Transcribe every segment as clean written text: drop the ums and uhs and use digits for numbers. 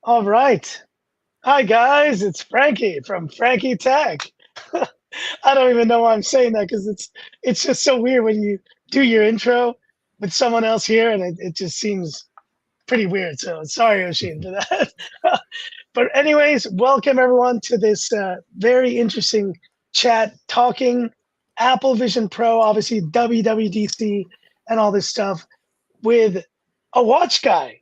All right. Hi guys, it's Frankie from Frankie Tech. I don't even know why I'm saying that because it's just so weird when you do your intro with someone else here and it just seems pretty weird. So sorry, Oshin, for that. But anyways, welcome everyone to this very interesting chat talking Apple Vision Pro, obviously WWDC and all this stuff with a watch guy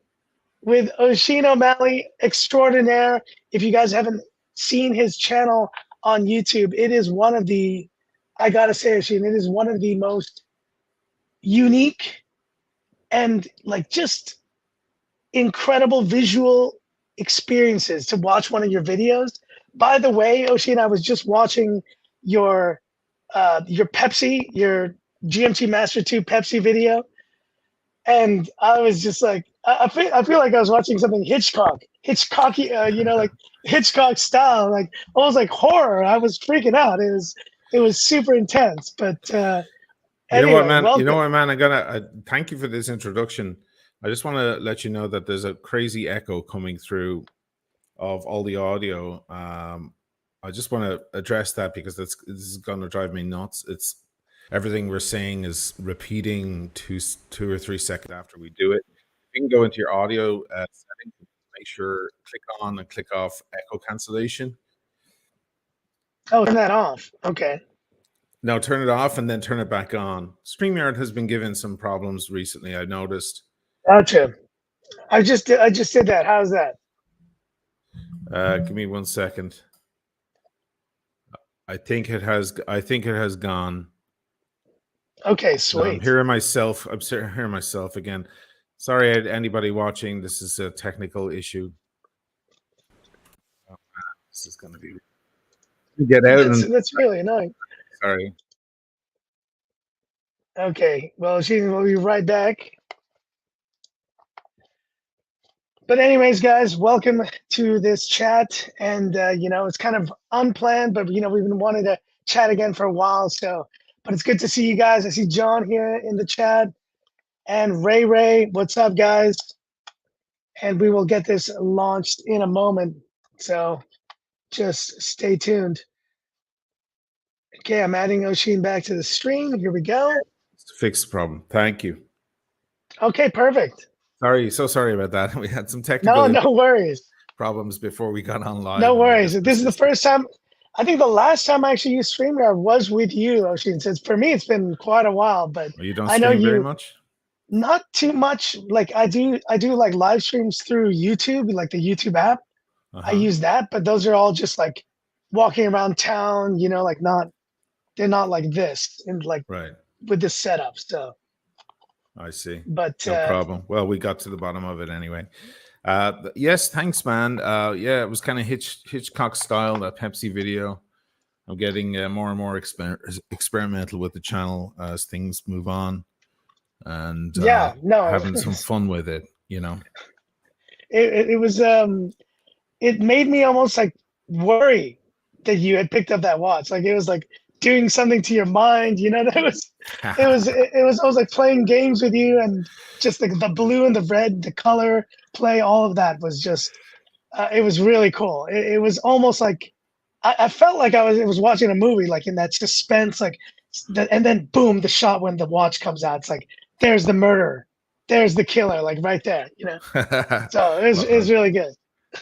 with Oisin O'Malley extraordinaire. If you guys haven't seen his channel on YouTube, it is one of the, I gotta say, Oisin, it is one of the most unique and like just incredible visual experiences to watch one of your videos. By the way, Oisin, I was just watching your Pepsi, your GMT Master 2 Pepsi video, and I was just like, I feel like I was watching something Hitchcocky, like Hitchcock style, like almost like horror. I was freaking out. It was super intense. But You know what, anyway, man? You know welcome. what, man? I'm gonna thank you for this introduction. I just want to let you know that there's a crazy echo coming through of all the audio. I just want to address that because this is going to drive me nuts. It's everything we're saying is repeating 2 or 3 seconds after we do it. You can go into your audio settings, make sure click on and click off echo cancellation. Oh, turn that off. Okay. Now turn it off and then turn it back on. StreamYard has been given some problems recently, I noticed. Gotcha. I just did that. How's that? Give me 1 second. I think it has gone. Okay, No, I'm sweet. hearing myself. I'm hearing myself again. Sorry, anybody watching. This is a technical issue. Oh, this is going to be. Get out and That's really annoying. sorry. Okay. Well, we'll be right back. But anyways, guys, welcome to this chat. And it's kind of unplanned, but we've been wanting to chat again for a while. So, but it's good to see you guys. I see John here in the chat, and Ray. What's up, guys? And we will get this launched in a moment. So just stay tuned. Okay, I'm adding Oshin back to the stream. Here we go. Fix the problem. Thank you. Okay, perfect. Sorry, so sorry about that. We had some No, technical no worries. problems before we got on No live, and worries. This is the persisted. first time. I think the last time I actually used StreamYard was with you, Oshin. Since for me, it's been quite a while, but Well, you don't I know stream very you much. not too much. Like I do like live streams through YouTube, like the YouTube app. I Uh-huh. use that, but those are all just like walking around town, like they're not like this and like Right. with this setup. So, I see. but No problem. Well, we got to the bottom of it anyway. Yes, thanks, man. Yeah, it was kind of Hitchcock style, that Pepsi video. I'm getting more and more experimental with the channel as things move on, and yeah, no, having some fun with it. it was it made me almost like worry that you had picked up that watch. Like it was like doing something to your mind. That it was almost like playing games with you, and just the blue and the red, the color play, all of that was just it was really cool. It was almost like I felt like it was watching a movie, like in that suspense, like and then boom, the shot when the watch comes out. It's like there's the murderer, there's the killer, like right there. So it was Well, really good.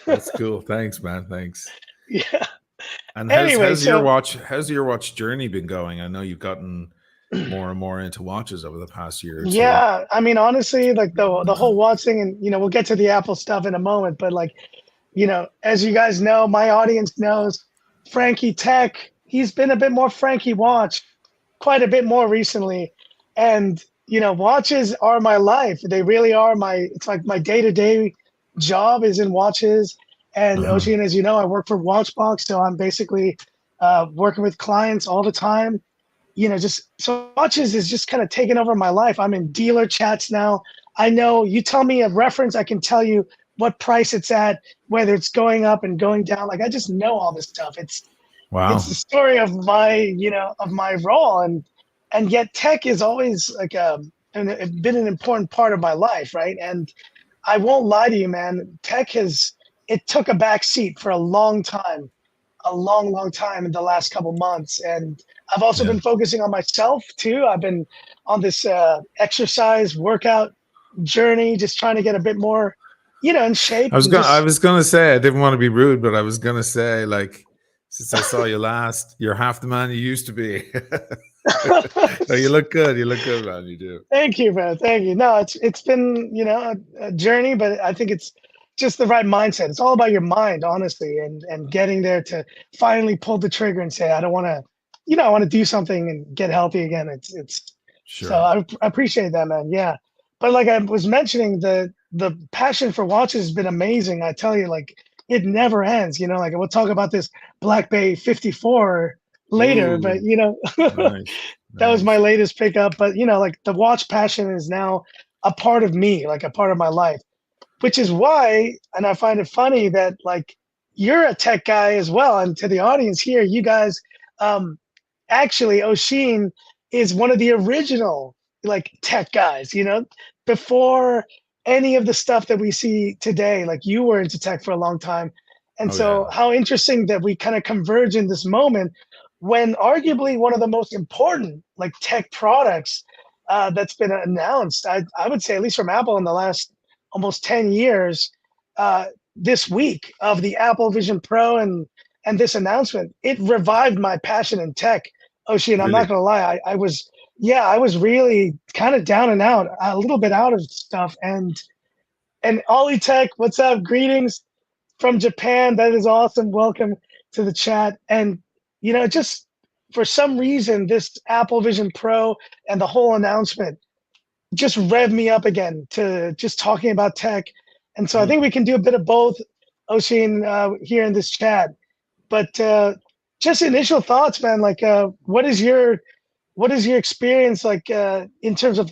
that's cool. Thanks, man. Thanks. Yeah. And how's Anyway, how's your so watch how's your watch journey been going? I know you've gotten more and more into watches over the past year or two. yeah, I mean, honestly, like the whole watch thing, and we'll get to the Apple stuff in a moment, but like, as you guys know, my audience knows Frankie Tech. He's been a bit more Frankie Watch, quite a bit more recently, and watches are my life. They really are It's like my day-to-day job is in watches. And Uh-huh. Ocean, as you know, I work for Watchbox, so I'm basically working with clients all the time. Just so watches is just kind of taking over my life. I'm in dealer chats now. I know you tell me a reference, I can tell you what price it's at, whether it's going up and going down. Like I just know all this stuff. It's Wow. the story of my role, and yet tech is always like been an important part of my life, right? And I won't lie to you, man. Tech has it took a back seat for a long time, a long, long time in the last couple months. And I've also Yeah. been focusing on myself too. I've been on this exercise workout journey, just trying to get a bit more, in shape and I just was gonna say I didn't want to be rude, but I was gonna say, like, since I saw you last, you're half the man you used to be. No, you look good. You look good, man. You do. Thank you, man. Thank you. No, it's been, a journey, but I think it's just the right mindset. It's all about your mind, honestly, and getting there to finally pull the trigger and say, I don't want to, I want to do something and get healthy again. It's so Sure. I appreciate that, man. Yeah. But like I was mentioning, the passion for watches has been amazing. I tell you, like it never ends, like we'll talk about this Black Bay 54 later, but Ooh, nice, that was my nice. latest pickup. But like the watch passion is now a part of me, like a part of my life, which is why, and I find it funny that like you're a tech guy as well. And to the audience here, you guys, um, actually, Oisin is one of the original like tech guys, before any of the stuff that we see today. Like you were into tech for a long time. And Oh yeah. so, how interesting that we kind of converge in this moment when arguably one of the most important like tech products that's been announced, I would say, at least from Apple in the last almost 10 years, uh, this week of the Apple Vision Pro and this announcement, it revived my passion in tech. Oh shit, I'm not Really. gonna lie. I was, yeah, I was really kind of down and out, a little bit out of stuff. And Ollie Tech, what's up? Greetings from Japan. That is awesome. Welcome to the chat. And just for some reason, this Apple Vision Pro and the whole announcement just rev me up again to just talking about tech. And so I think Hmm. we can do a bit of both, Oisin, here in this chat. But just initial thoughts, man. Like, what is your experience like in terms of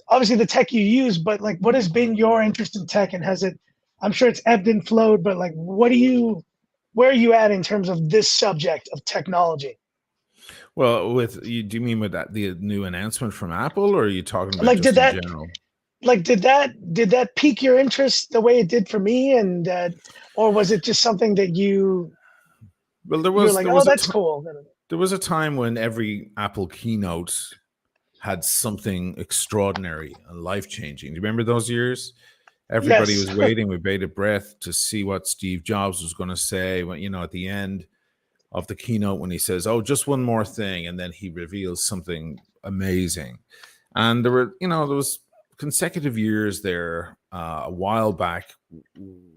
obviously the tech you use, but like, what has been your interest in tech, and has it? I'm sure it's ebbed and flowed, but like, where are you at in terms of this subject of technology? Well, with you, do you mean with that the new announcement from Apple, or are you talking about Like, did just in that general? did that pique your interest the way it did for me, and or was it just something that Well, you're like, there oh, was that's cool? there was a time when every Apple keynote had something extraordinary and life changing. Do you remember those years? Everybody Yes. was waiting with bated breath to see what Steve Jobs was going to say. When at the end of the keynote, when he says, "Oh, just one more thing," and then he reveals something amazing. And there was consecutive years there a while back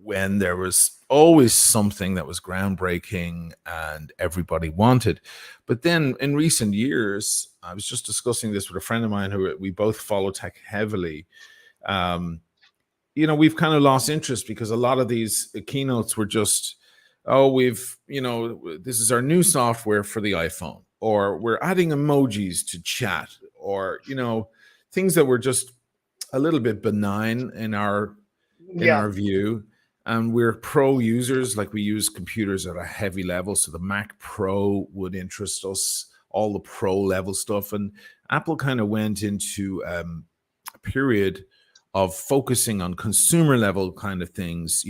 when there was always something that was groundbreaking and everybody wanted. But then in recent years, I was just discussing this with a friend of mine who we both follow tech heavily. Um, we've kind of lost interest because a lot of these keynotes were just, oh, this is our new software for the iPhone, or we're adding emojis to chat, or things that were just a little bit benign in Yeah. our view. And we're pro users, like we use computers at a heavy level, so the Mac Pro would interest us, all the pro level stuff. And Apple kind of went into a period of focusing on consumer level kind of things,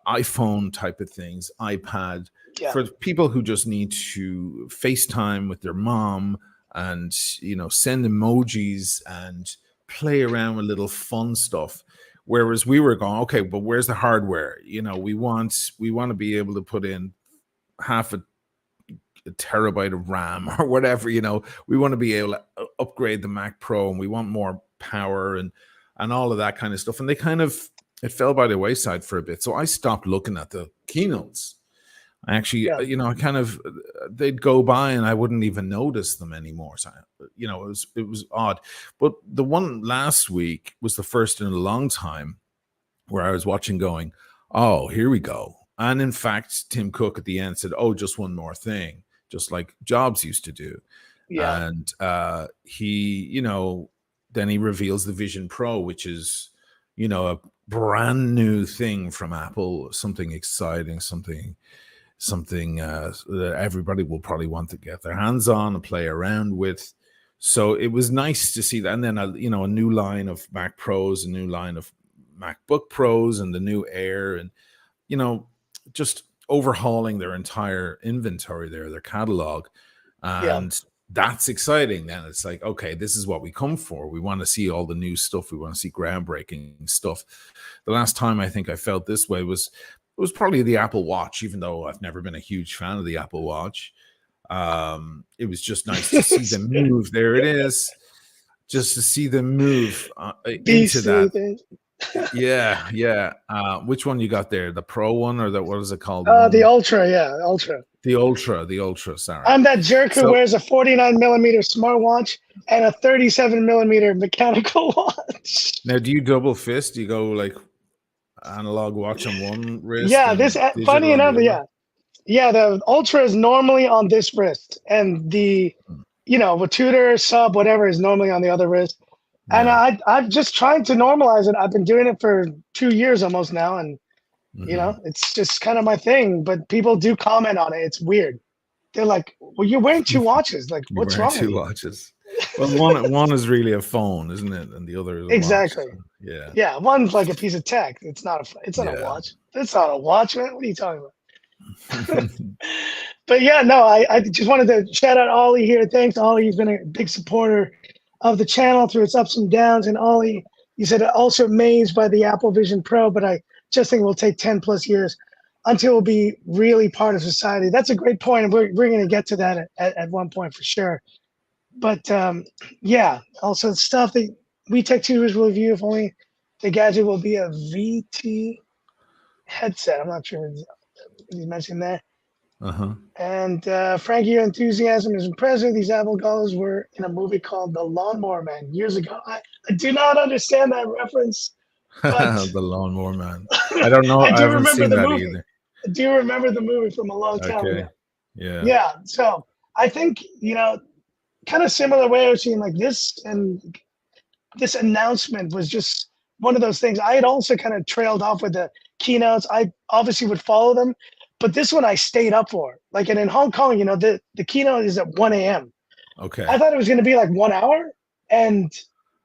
iPhone type of things, iPad, Yeah. for people who just need to FaceTime with their mom and, send emojis and play around with little fun stuff. Whereas we were going, okay, but where's the hardware? We want to be able to put in half a terabyte of RAM or whatever. We want to be able to upgrade the Mac Pro, and we want more power and all of that kind of stuff. And it fell by the wayside for a bit. So I stopped looking at the keynotes. I actually, Yeah. I kind of, they'd go by and I wouldn't even notice them anymore. So, it was odd. But the one last week was the first in a long time where I was watching going, oh, here we go. And in fact, Tim Cook at the end said, oh, just one more thing, just like Jobs used to do. Yeah. And then he reveals the Vision Pro, which is, a brand new thing from Apple, something exciting, something that everybody will probably want to get their hands on and play around with. So it was nice to see that. And then, a new line of Mac Pros, a new line of MacBook Pros, and the new Air. And you know, just overhauling their entire inventory there, their catalog. Yeah. And that's exciting. Then it's like, okay, this is what we come for. We want to see all the new stuff. We want to see groundbreaking stuff. The last time I think I felt this way was it was probably the Apple Watch, even though I've never been a huge fan of the Apple Watch. It was just nice to see them move. There it is. Just to see them move into Beastly that. thing. Yeah, yeah. Which one you got there? The Pro one or the what is it called? The The one, Ultra, yeah, Ultra. the Ultra. Sorry. I'm that jerk who So wears a 49 millimeter smartwatch and a 37 millimeter mechanical watch. now, do you double fist? Do you go like analog watch on one wrist Yeah, and funny digital on enough, the other? yeah. Yeah, the Ultra is normally on this wrist, and the, with tutor, sub, whatever is normally on the other wrist. And Yeah. I've just trying to normalize it. I've been doing it for 2 years almost now, and Hmm. it's just kind of my thing. But people do comment on it. It's weird. They're like, "Well, you're wearing two watches. Like, You're what's wearing wrong with two you?" watches. Well, one is really a phone, isn't it? And the other is a watch. Exactly. So, yeah. Yeah, one's like a piece of tech. It's not a Yeah. watch. It's not a watch, man. What are you talking about? But yeah, no, I just wanted to shout out Ollie here. Thanks, Ollie. He's been a big supporter of the channel through its ups and downs. And Ollie, you said also amazed by the Apple Vision Pro, but I just think it will take 10 plus years until it will be really part of society. That's a great point, and we're going to get to that at one point for sure. But yeah, also stuff that we Tech Tutors will review, if only the gadget will be a VT headset. I'm not sure what you mentioned that. Uh-huh. And Frankie, your enthusiasm is impressive. These Apple goggles were in a movie called The Lawnmower Man years ago. I do not understand that reference, but The Lawnmower Man. I don't know. I I do haven't remember seen the that movie. either. I do remember the movie from a long time ago. Okay. Yeah. Yeah, so I think, kind of similar way I was seeing like this, and this announcement was just one of those things. I had also kind of trailed off with the keynotes. I obviously would follow them, but this one I stayed up for. Like, and in Hong Kong, the keynote is at 1 a.m. Okay. I thought it was going to be like 1 hour, and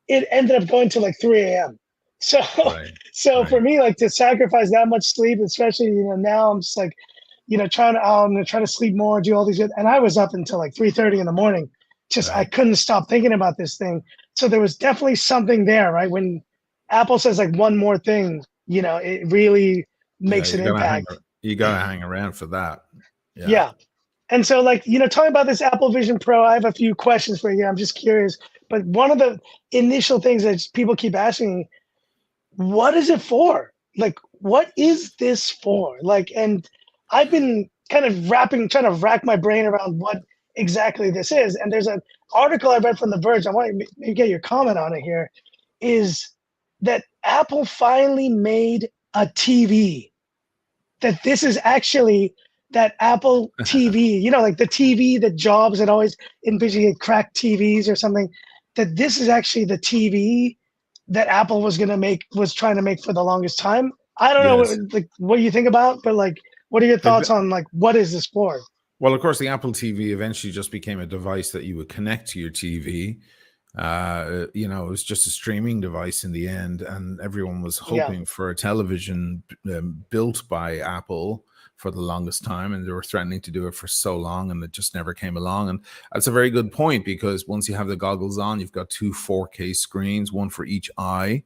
it ended up going to like 3 a.m. So, Right. so for Right. me, like to sacrifice that much sleep, especially now, I'm just like, I'm gonna try to sleep more, do all these, and I was up until like 3:30 in the morning. Just I Right. couldn't stop thinking about this thing. So there was definitely something there, right? When Apple says like one more thing, it really Yeah. makes an impact. You gotta hang around for that. Yeah. Yeah. And so, like, talking about this Apple Vision Pro, I have a few questions for you. I'm just curious. But one of the initial things that people keep asking me, what is it for? Like, what is this for? Like, and I've been kind of trying to rack my brain around what exactly this is. And there's an article I read from The Verge. I want to maybe get your comment on it here. Is that Apple finally made a TV? That this is actually that Apple TV, like the TV that Jobs had always envisioned, cracked TVs or something, that this is actually the TV that Apple was trying to make for the longest time. I don't know Yes. what you think about, but like, what are your It, thoughts on like what is this for? well, of course, the Apple TV eventually just became a device that you would connect to your TV. It was just a streaming device in the end, and everyone was Yeah, hoping for a television built by Apple for the longest time, and they were threatening to do it for so long, and it just never came along. And that's a very good point, because once you have the goggles on, you've got two 4K screens, one for each eye,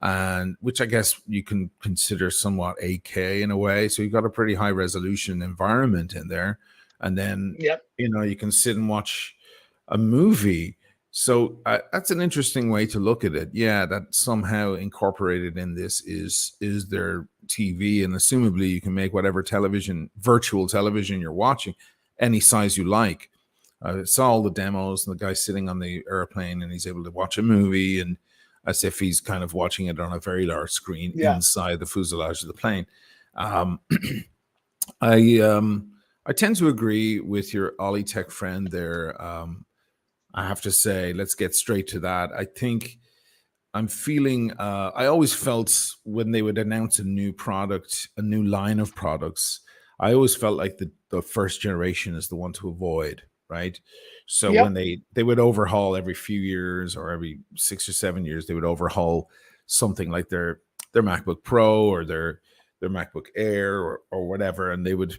and which I guess you can consider somewhat 8K in a way. So you've got a pretty high resolution environment in there, and then yep, you can sit and watch a movie. So that's an interesting way to look at it. Yeah, that somehow incorporated in this is their TV, and assumably you can make whatever virtual television you're watching, any size you like. I saw all the demos, and the guy sitting on the airplane, and he's able to watch a movie, and as if he's kind of watching it on a very large screen yeah, inside the fuselage of the plane. Um, I tend to agree with your Ollie Tech friend there. I have to say, let's get straight to that. I think I'm feeling, I always felt when they would announce a new product, a new line of products, I always felt like the first generation is the one to avoid, right? So when yep, they would overhaul every few years, or every 6 or 7 years, they would overhaul something like their MacBook Pro, or their MacBook Air or whatever, and they would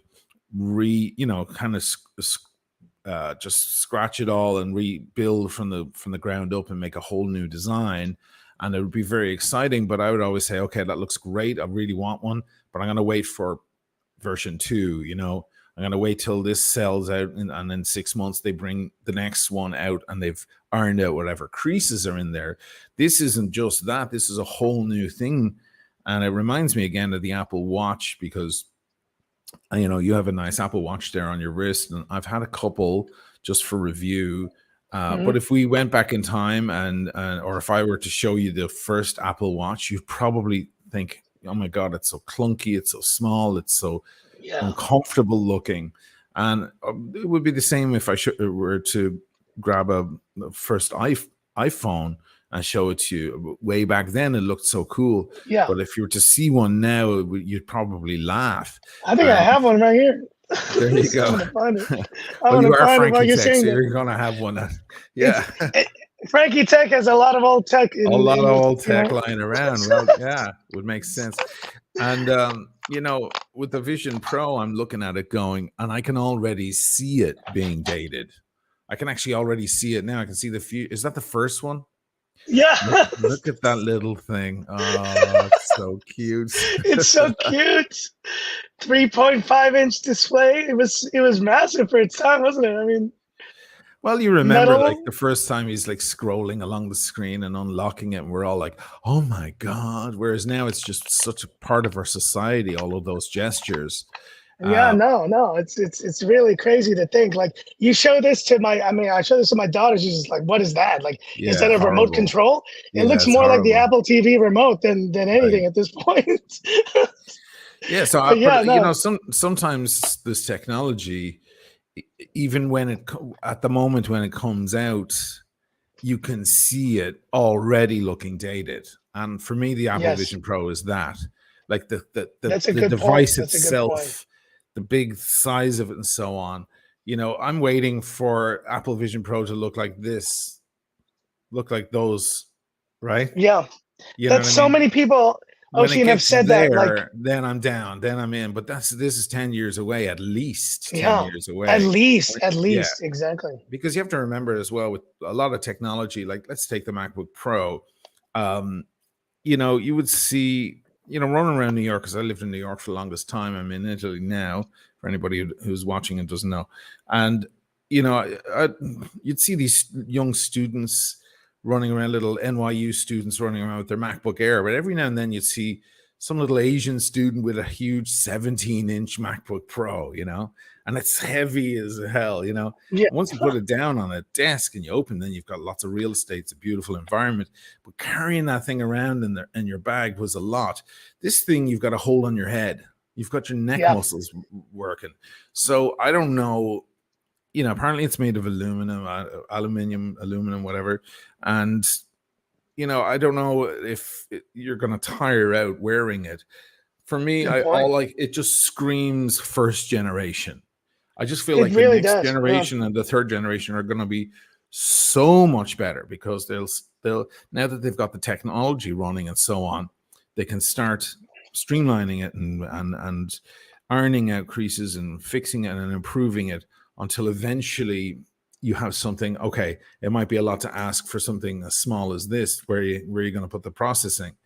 kind of just scratch it all and rebuild from the ground up and make a whole new design. And it would be very exciting. But I would always say, okay, that looks great. I really want one, but I'm going to wait for version 2. I'm going to wait till this sells out, and in 6 months they bring the next one out, and they've ironed out whatever creases are in there. This isn't just that. This is a whole new thing. And it reminds me again of the Apple Watch, because you have a nice Apple Watch there on your wrist, and I've had a couple just for review. But if we went back in time or if I were to show you the first Apple Watch, you'd probably think, oh my God, it's so clunky, it's so small, it's so uncomfortable looking. And it would be the same if I were to grab the first iPhone and show it to you. Way back then, it looked so cool. Yeah. But if you were to see one now, you'd probably laugh. I think I have one right here. There you go. I'm gonna find it. Well, you are Frankie Tech, so you're gonna have one. Yeah. Frankie Tech has a lot of old tech. A lot of old tech lying around. Well, yeah, would make sense. And with the Vision Pro, I'm looking at it going, and I can already see it being dated. I can actually already see it now. I can see is that the first one? Yeah. Look at that little thing. Oh, it's so cute. It's so cute. 3.5-inch display. It was massive for its time, wasn't it? I mean, well, you remember like the first time he's like scrolling along the screen and unlocking it, and we're all like, oh my God. Whereas now it's just such a part of our society, all of those gestures. Yeah, no, it's really crazy to think. Like, you show this to I show this to my daughter. She's just like, "What is that?" Like, instead of remote control, it looks more like the Apple TV remote than anything at this point. Yeah, so sometimes this technology, even when at the moment when it comes out, you can see it already looking dated. And for me, the Apple Vision Pro is that, like the device itself. The big size of it and so on. I'm waiting for Apple Vision Pro to look like this, look like those, right? Yeah. That's so many people, Oisin, have said that. Like, then I'm down, then I'm in. But this is 10 years away, at least 10 years away. At least, exactly. Because you have to remember as well, with a lot of technology, like let's take the MacBook Pro. You would see, running around New York, because I lived in New York for the longest time. I'm in Italy now, for anybody who's watching and doesn't know. And, you'd see these young students running around, little NYU students running around with their MacBook Air. But every now and then you'd see some little Asian student with a huge 17-inch MacBook Pro, and it's heavy as hell, Yeah. Once you put it down on a desk and you open, then you've got lots of real estate. It's a beautiful environment. But carrying that thing around in your bag was a lot. This thing you've got to hold on your head. You've got your neck muscles working. So I don't know. Apparently it's made of aluminum, whatever. And I don't know if you're going to tire out wearing it. For me, it just screams first generation. I just feel like the next generation and the third generation are going to be so much better, because they'll now that they've got the technology running and so on, they can start streamlining it and ironing out creases and fixing it and improving it until eventually you have something. Okay, it might be a lot to ask for something as small as this, where you're going to put the processing,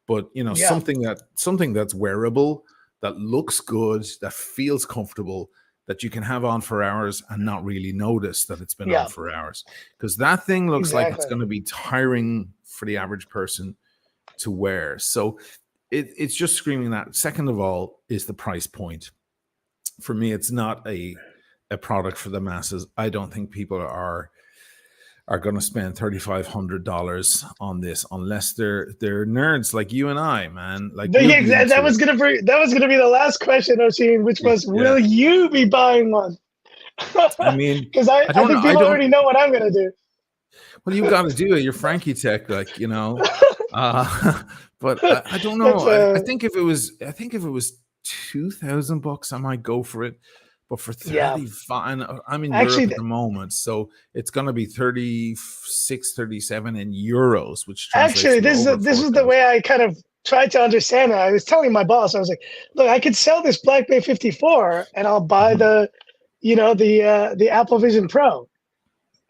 but something that's wearable, that looks good, that feels comfortable, that you can have on for hours and not really notice that it's been on for hours, because that thing looks like it's going to be tiring for the average person to wear. So it's just screaming that. Second of all is the price point. For me, it's not a product for the masses. I don't think people are going to spend $3,500 on this unless they're nerds like you and I, man. Like, that was gonna be the last question, Oisin, which was, will you be buying one? I mean, because I think people already know what I'm gonna do. Well, you got to do it. You're Frankie Tech, but I don't know. I think if it was $2,000, I might go for it. But for 35, I'm in Europe at the moment, so it's going to be 36, 37 in euros, which actually this is the way I kind of tried to understand it. I was telling my boss, I was like, look, I could sell this Black Bay 54 and I'll buy Mhm. the Apple Vision Pro.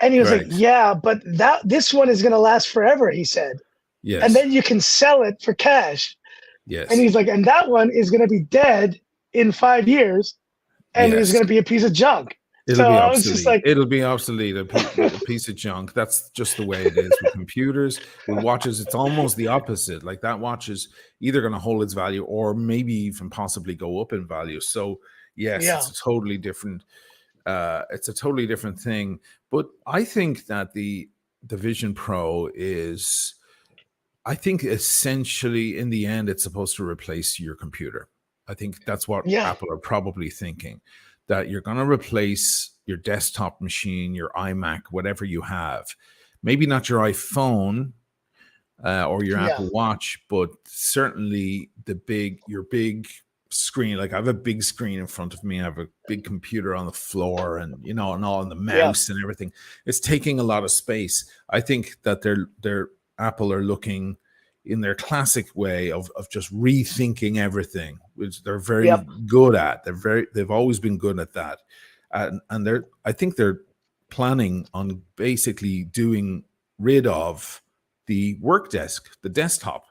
And he was like, Right. yeah, but this one is going to last forever, he said. And Yes. then you can sell it for cash. And Yes. he's like, and that one is going to be dead in 5 years and is Yes. going to be a piece of junk. It'll So be I was just obsolete. like, It'll be obsolete. A piece of junk. That's just the way it is with computers. With watches, it's almost the opposite. Like that watch is either going to hold its value or maybe even possibly go up in value. So yes, yeah, it's a totally different. It's a totally different thing. But I think that the Vision Pro is. I think essentially, in the end, it's supposed to replace your computer. I think that's what yeah, Apple are probably thinking, that you're going to replace your desktop machine, your iMac, whatever you have. Maybe not your iPhone or your yeah, Apple Watch, but certainly your big screen. Like I have a big screen in front of me. I have a big computer on the floor, and and all, and the yeah, mouse and everything. It's taking a lot of space. I think that they're Apple are looking in their classic way of just rethinking everything, which they're very yep, good at. They've always been good at that, and I think they're planning on basically doing rid of the work desk, the desktop,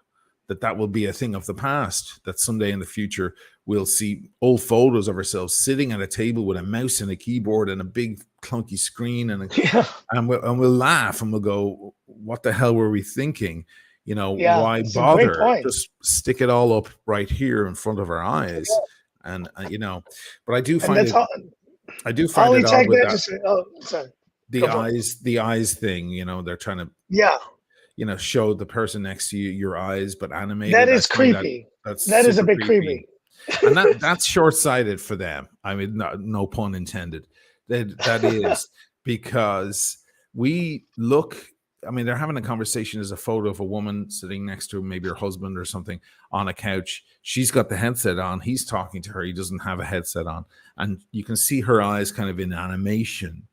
that will be a thing of the past, that someday in the future we'll see old photos of ourselves sitting at a table with a mouse and a keyboard and a big clunky screen, yeah, and we'll laugh and we'll go, what the hell were we thinking? yeah. Why It's a great bother? point. Just stick it all up right here in front of our eyes. And but And that's all. I do find Ollie it odd Tech with there that, just oh sorry, go for it. the eyes thing. They're trying to Yeah, show the person next to you your eyes, but that animated. I is find creepy. that's That is a super bit creepy, creepy. and that's short-sighted for them. I mean, no pun intended. That is because we look. I mean, they're having a conversation. There's a photo of a woman sitting next to maybe her husband or something on a couch. She's got the headset on. He's talking to her. He doesn't have a headset on, and you can see her eyes kind of in animation.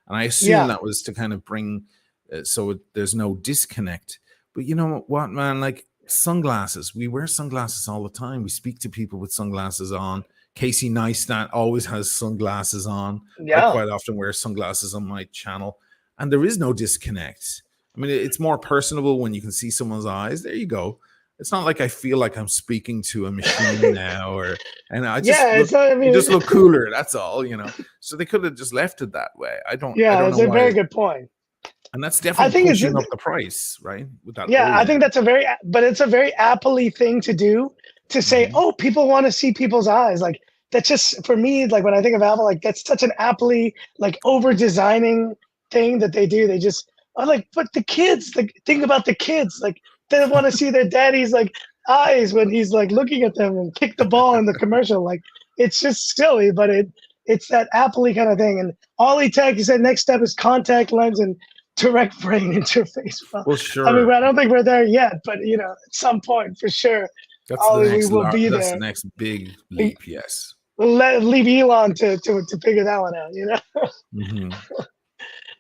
And I assume Yeah, that was to kind of bring there's no disconnect. But you know what, man? Like sunglasses, we wear sunglasses all the time. We speak to people with sunglasses on. Casey Neistat always has sunglasses on. I yeah, quite often wear sunglasses on my channel, and there is no disconnect. I mean, it's more personable when you can see someone's eyes. There you go. It's not like I feel like I'm speaking to a machine now, and yeah. It's not, I you mean, just look cooler. That's all. So they could have just left it that way. I yeah, don't it's know a why, very good point. and that's I definitely think it's pushing up the price, right? With that yeah, I think OLED. that's but it's a very Apple-y thing to do to say, Hmm. oh, people want to see people's eyes. Like that's just for me, like when I think of Apple, like that's such an Apple-y, like over designing thing that they do. They just are like, but the kids, like think about the kids, like they want to see their daddy's like eyes when he's like looking at them and kick the ball in the commercial. Like it's just silly, but it's that Apple-y kind of thing. And Ollie Tech, you said next step is contact lens and direct brain interface. Well, Well, I mean, sure. I don't think we're there yet, but at some point for sure, Ollie, we will be That's the there. next big We, leap. Yes. we'll leave Elon to figure that one out. Hmm.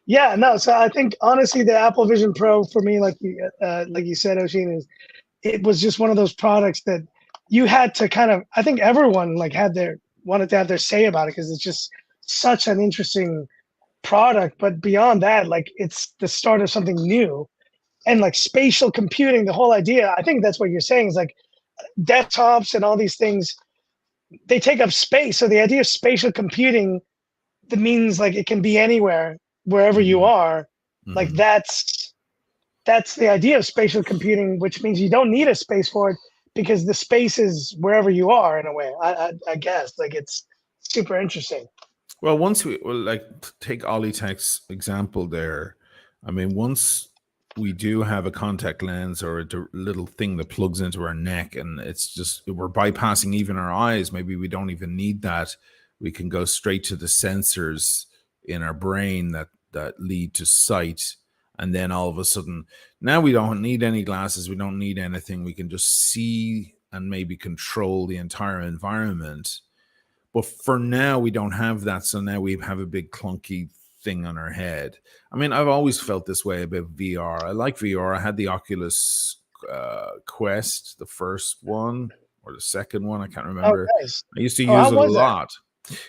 Yeah, no. So I think honestly, the Apple Vision Pro for me, like you said, Oshin, is it was just one of those products that you had to kind of. I think everyone like had their wanted to have their say about it because it's just such an interesting product. But beyond that, like it's the start of something new and like spatial computing. The whole idea, I think that's what you're saying is like desktops and all these things. They take up space. So the idea of spatial computing that means like it can be anywhere, wherever you Hmm. are. Like Hmm. that's the idea of spatial computing, which means you don't need a space for it because the space is wherever you are in a way. I guess like it's super interesting. Well, like take Ollie Tech's example there. I mean, once we do have a contact lens or little thing that plugs into our neck, and it's just we're bypassing even our eyes. Maybe we don't even need that. We can go straight to the sensors in our brain that lead to sight, and then all of a sudden, now we don't need any glasses. We don't need anything. We can just see and maybe control the entire environment, but for now, we don't have that. So now we have a big clunky thing on our head. I mean, I've always felt this way about VR. I like VR. I had the Oculus Quest, the first one or the second one. I can't Oh, remember. nice. I used to Oh, use how it a was that? lot.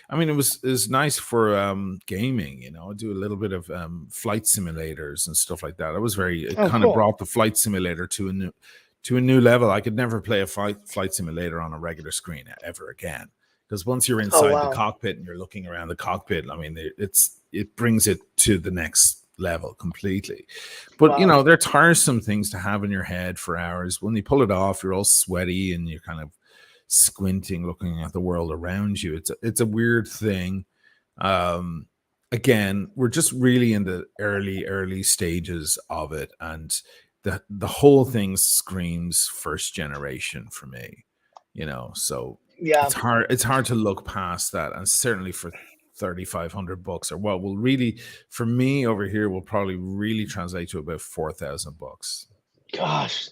I mean, it was nice for gaming. I do a little bit of flight simulators and stuff like that. It Oh, kind of cool. brought the flight simulator to a new level. I could never play a flight simulator on a regular screen ever again, because once you're Oh, inside the wow. cockpit and you're looking around the cockpit, I mean, it brings it to the next level completely. But Wow. they're tiresome things to have in your head for hours. When you pull it off, you're all sweaty and you're kind of squinting, looking at the world around you. It's a weird thing. Um, Again, we're just really in the early stages of it, and the whole thing screams first generation for me. So Yeah. it's hard to look past that, and certainly for $3,500, or what will really, for me over here, will probably really translate to about $4,000. Gosh.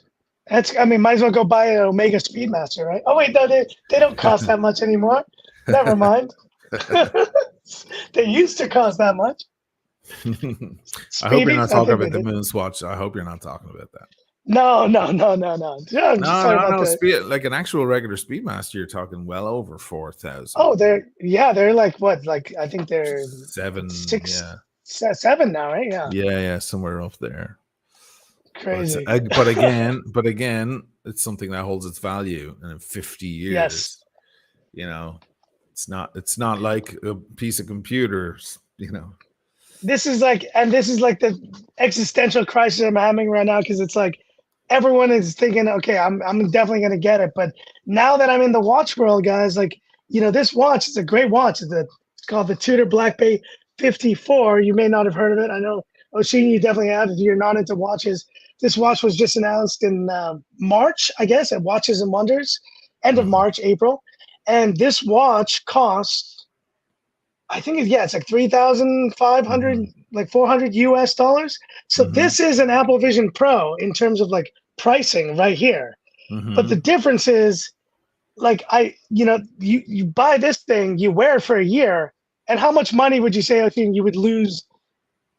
I mean, might as well go buy an Omega Speedmaster, right? Oh, wait, no, they don't cost that much anymore. Never mind. They used to cost that much. I hope you're not Speedies, I talking think they about the did. Moon Swatch. I hope you're not talking about that. No, no, no, no, no. Yeah, I'm just No, talking no, about no. the. Like an actual regular Speedmaster, you're talking well over 4,000. Oh, they're like what? Like I think they're Seven, six, yeah. 7 now, right? Yeah, Yeah, somewhere up there. But crazy. uh, but again, it's something that holds its value, and in 50 Yes, years, you know, it's not like a piece of computers. this is like the existential crisis I'm having right now because it's like everyone is thinking, okay, I'm definitely gonna get it, but now that I'm in the watch world, guys, like this watch is a great watch. It's called the Tudor Black Bay 54. You may not have heard of it. I know Oisin, you definitely have. If you're not into watches, this watch was just announced in March, I guess, at Watches and Wonders, end of Mhm, March, April, and this watch costs. I think it's like 3,500, mhm, like 400 US dollars. So mhm, this is an Apple Vision Pro in terms of like pricing right here. But the mhm. difference is like you buy this thing, you wear it for a year, and how much money would you say I think you would lose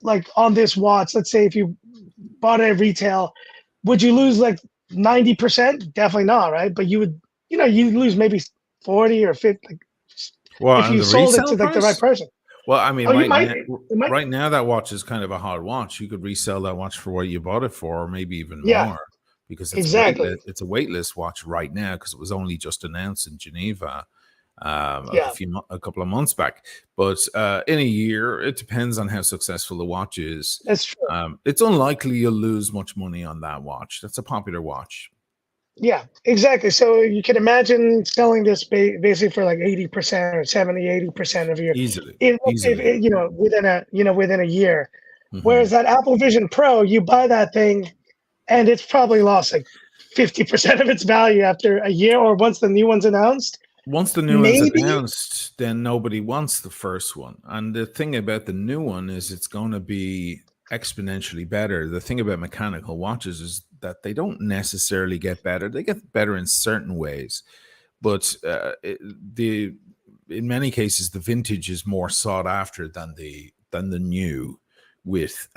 like on this watch? Let's say if you bought it at retail, would you lose like 90%? Definitely not, right? But you would, you lose maybe 40 or 50 like, Well, if and you the sold it to resale like the right price? person. Well, I mean, Oh, you right might. now, It might. right now, that watch is kind of a hot watch. You could resell that watch for what you bought it for, or maybe even Yeah, more, because it's exactly. weightless. It's a weightless watch right now because it was only just announced in Geneva Yeah, a couple of months back. But in a year, it depends on how successful the watch is. that's true. It's unlikely you'll lose much money on that watch. That's a popular watch, Yeah, exactly. So you can imagine selling this basically for like 80% or 70, 80% of your, easily, if, easily. within a year. Hmm. Whereas that Apple Vision Pro, you buy that thing and it's probably lost like 50% of its value after a year or once the new one's announced. Once the new one's Maybe. announced, then nobody wants the first one. And the thing about the new one is it's going to be exponentially better. The thing about mechanical watches is that they don't necessarily get better. They get better in certain ways, but the in many cases the vintage is more sought after than the new with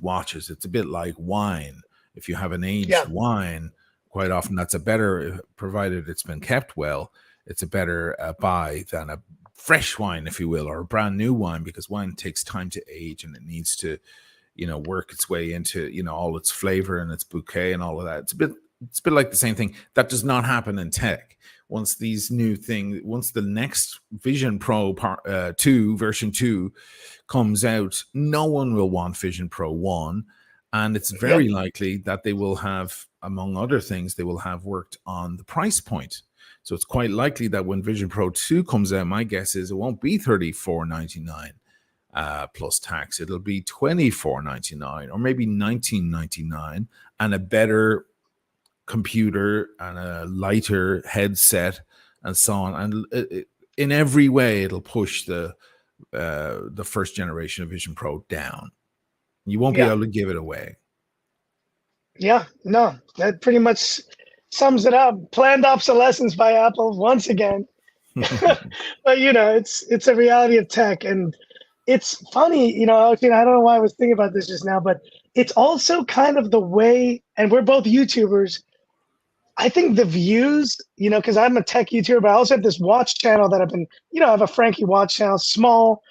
watches. It's a bit like wine. If you have an aged Yeah, wine, quite often that's a better, provided it's been kept well, it's a better buy than a fresh wine, if you will, or a brand new wine, because wine takes time to age and it needs to, work its way into, all its flavor and its bouquet and all of that. It's a bit like the same thing. That does not happen in tech. Once the next Vision Pro 2 version 2 comes out, no one will want Vision Pro 1, and it's yep, very likely that they will have, among other things, they will have worked on the price point. So it's quite likely that when Vision Pro 2 comes out, my guess is it won't be $34.99 plus tax. It'll be $24.99 or maybe $19.99, and a better computer and a lighter headset and so on. And in every way, it'll push the first generation of Vision Pro down. You won't be yeah, able to give it away. yeah. No, that pretty much sums it up. Planned obsolescence by Apple once again. But it's a reality of tech, and it's funny. I don't know why I was thinking about this just now, but it's also kind of the way, and we're both YouTubers. I think the views, because I'm a tech YouTuber, but I also have this watch channel that I've been, I have a Frankie watch channel, small,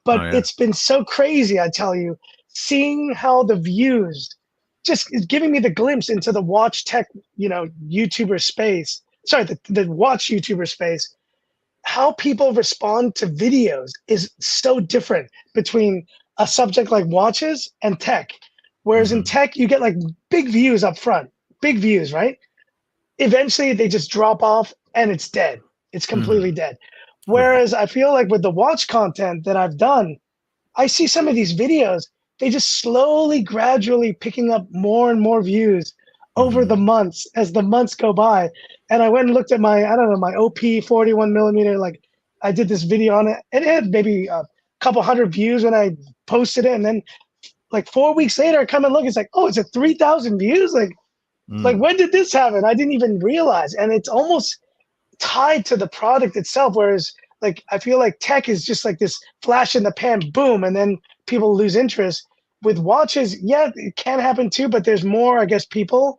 Oh but yeah. it's been so crazy, I tell you, seeing how the views just is giving me the glimpse into the watch tech, YouTuber space. Sorry, the watch YouTuber space. How people respond to videos is so different between a subject like watches and tech. Whereas in Hmm. tech, you get like big views up front, big views, right? Eventually they just drop off and it's dead. It's completely Hmm. dead. Right. Whereas I feel like with the watch content that I've done, I see some of these videos, they just slowly, gradually picking up more and more views over the Hmm. months as the months go by. And I went and looked at my, I don't know, my OP 41 millimeter. Like I did this video on it, and it had maybe a couple hundred views when I posted it. And then like 4 weeks later, I come and look, it's like, oh, it's at 3,000 views. Like Mm. when did this happen? I didn't even realize. And it's almost tied to the product itself. Whereas like I feel like tech is just like this flash in the pan, boom, and then people lose interest. With watches, yeah, it can happen too, but there's more, I guess, people,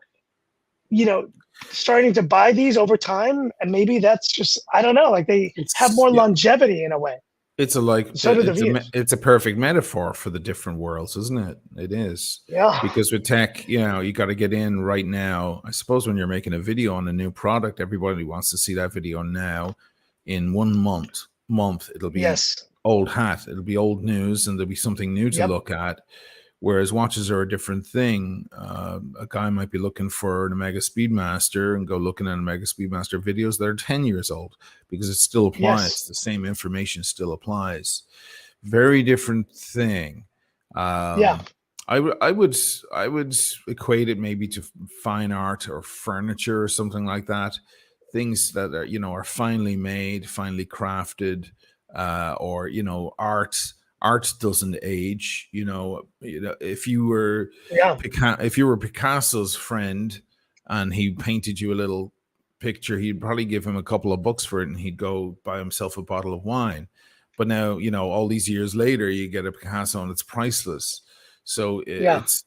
you know, starting to buy these over time, and maybe that's just I don't know, like they have It's more yeah. longevity in a way. It's a like So do the it's views. it's a perfect metaphor for the different worlds, isn't it? It is Yeah. because with tech, you got to get in right now. I suppose when you're making a video on a new product, everybody wants to see that video now. In 1 month, it'll be Yes. old hat. It'll be old news, and there'll be something new to Yep. look at. Whereas watches are a different thing. A guy might be looking for an Omega Speedmaster and go looking at Omega Speedmaster videos that are 10 years old because it still applies. Yes. The same information still applies. Very different thing. Yeah. Um, I would equate it maybe to fine art or furniture or something like that. Things that are finely made, finely crafted, or art. Art doesn't age. If you were Yeah. Picasso's friend and he painted you a little picture, he'd probably give him a couple of bucks for it, and he'd go buy himself a bottle of wine. But now, all these years later, you get a Picasso and it's priceless. So Yeah. it's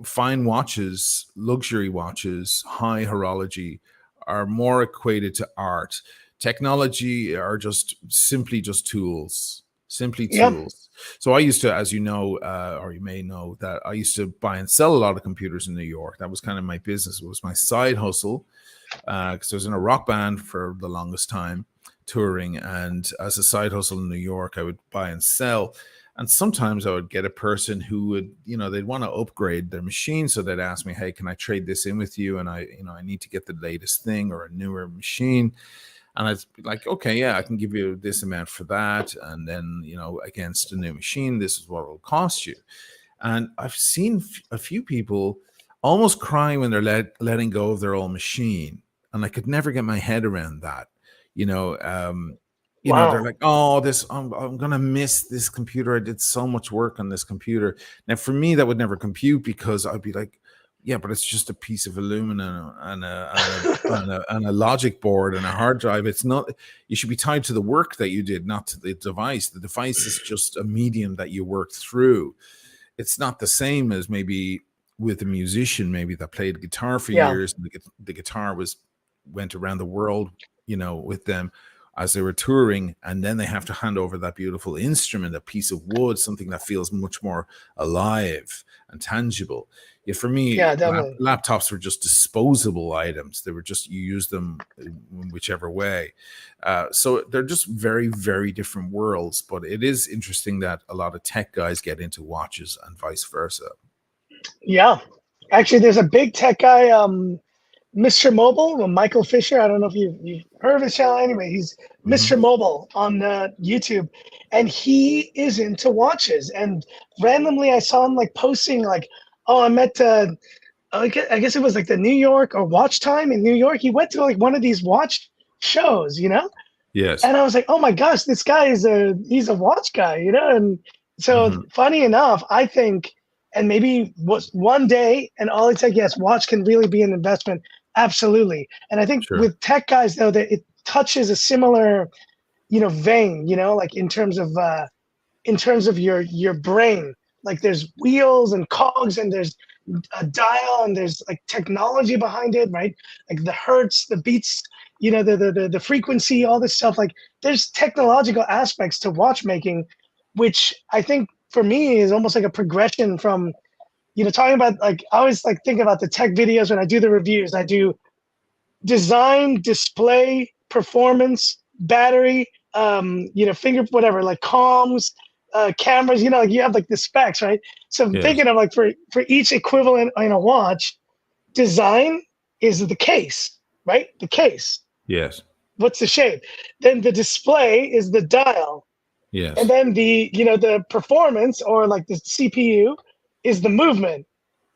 fine watches, luxury watches, high horology are more equated to art. Technology are just simply tools, simply Yep. tools. So I used to, as you know, or you may know, that I used to buy and sell a lot of computers in New York. That was kind of my business. It was my side hustle because I was in a rock band for the longest time, touring, and as a side hustle in New York, I would buy and sell. And sometimes I would get a person who would, they'd want to upgrade their machine, so they'd ask me, "Hey, can I trade this in with you?" And I need to get the latest thing or a newer machine. And I'd be like, "Okay, yeah, I can give you this amount for that, and then against a new machine, this is what it'll cost you." And I've seen a few people almost crying when they're letting go of their old machine, and I could never get my head around that. You know, um, they're Wow. like, "Oh, this I'm gonna miss this computer. I did so much work on this computer." Now, for me, that would never compute because I'd be like, "Yeah, but it's just a piece of aluminum and a logic board and a hard drive. It's not. You should be tied to the work that you did, not to the device. The device is just a medium that you worked through. It's not the same as maybe with a musician maybe that played guitar for Yeah. years, and the guitar went around the world, with them as they were touring, and then they have to hand over that beautiful instrument, a piece of wood, something that feels much more alive and tangible. Yeah, for me, Yeah. Definitely. laptops were just disposable items. They were just, you use them in whichever way. So they're just very, very different worlds. But it is interesting that a lot of tech guys get into watches and vice versa. Yeah. Actually, there's a big tech guy, Mr. Mobile, Michael Fisher. I don't know if you've heard of his channel. Anyway, he's Hmm. Mr. Mobile on YouTube, and he is into watches. And randomly, I saw him like posting like, "Oh, I'm at I guess it was like the New York or Watch Time in New York. He went to like one of these watch shows, Yes. and I was like, oh my gosh, this guy he's a watch guy, And so Hmm. funny enough, I think, and maybe was one day, and all it's like, yes, watch can really be an investment, absolutely. And I think Sure. with tech guys though, that it touches a similar, vein, like in terms of your brain. Like there's wheels and cogs and there's a dial and there's like technology behind it, right? Like the hertz, the beats, the frequency, all this stuff. Like there's technological aspects to watchmaking, which I think for me is almost like a progression from, talking about, like, I always like think about the tech videos when I do the reviews. I do design, display, performance, battery, finger, whatever, like comms, cameras. Like you have like the specs, right? So I'm Yes. thinking of like for each equivalent in a watch, design is the case, right? The case. Yes. What's the shape? Then the display is the dial, and Yes. then the performance, or like the CPU, is the movement.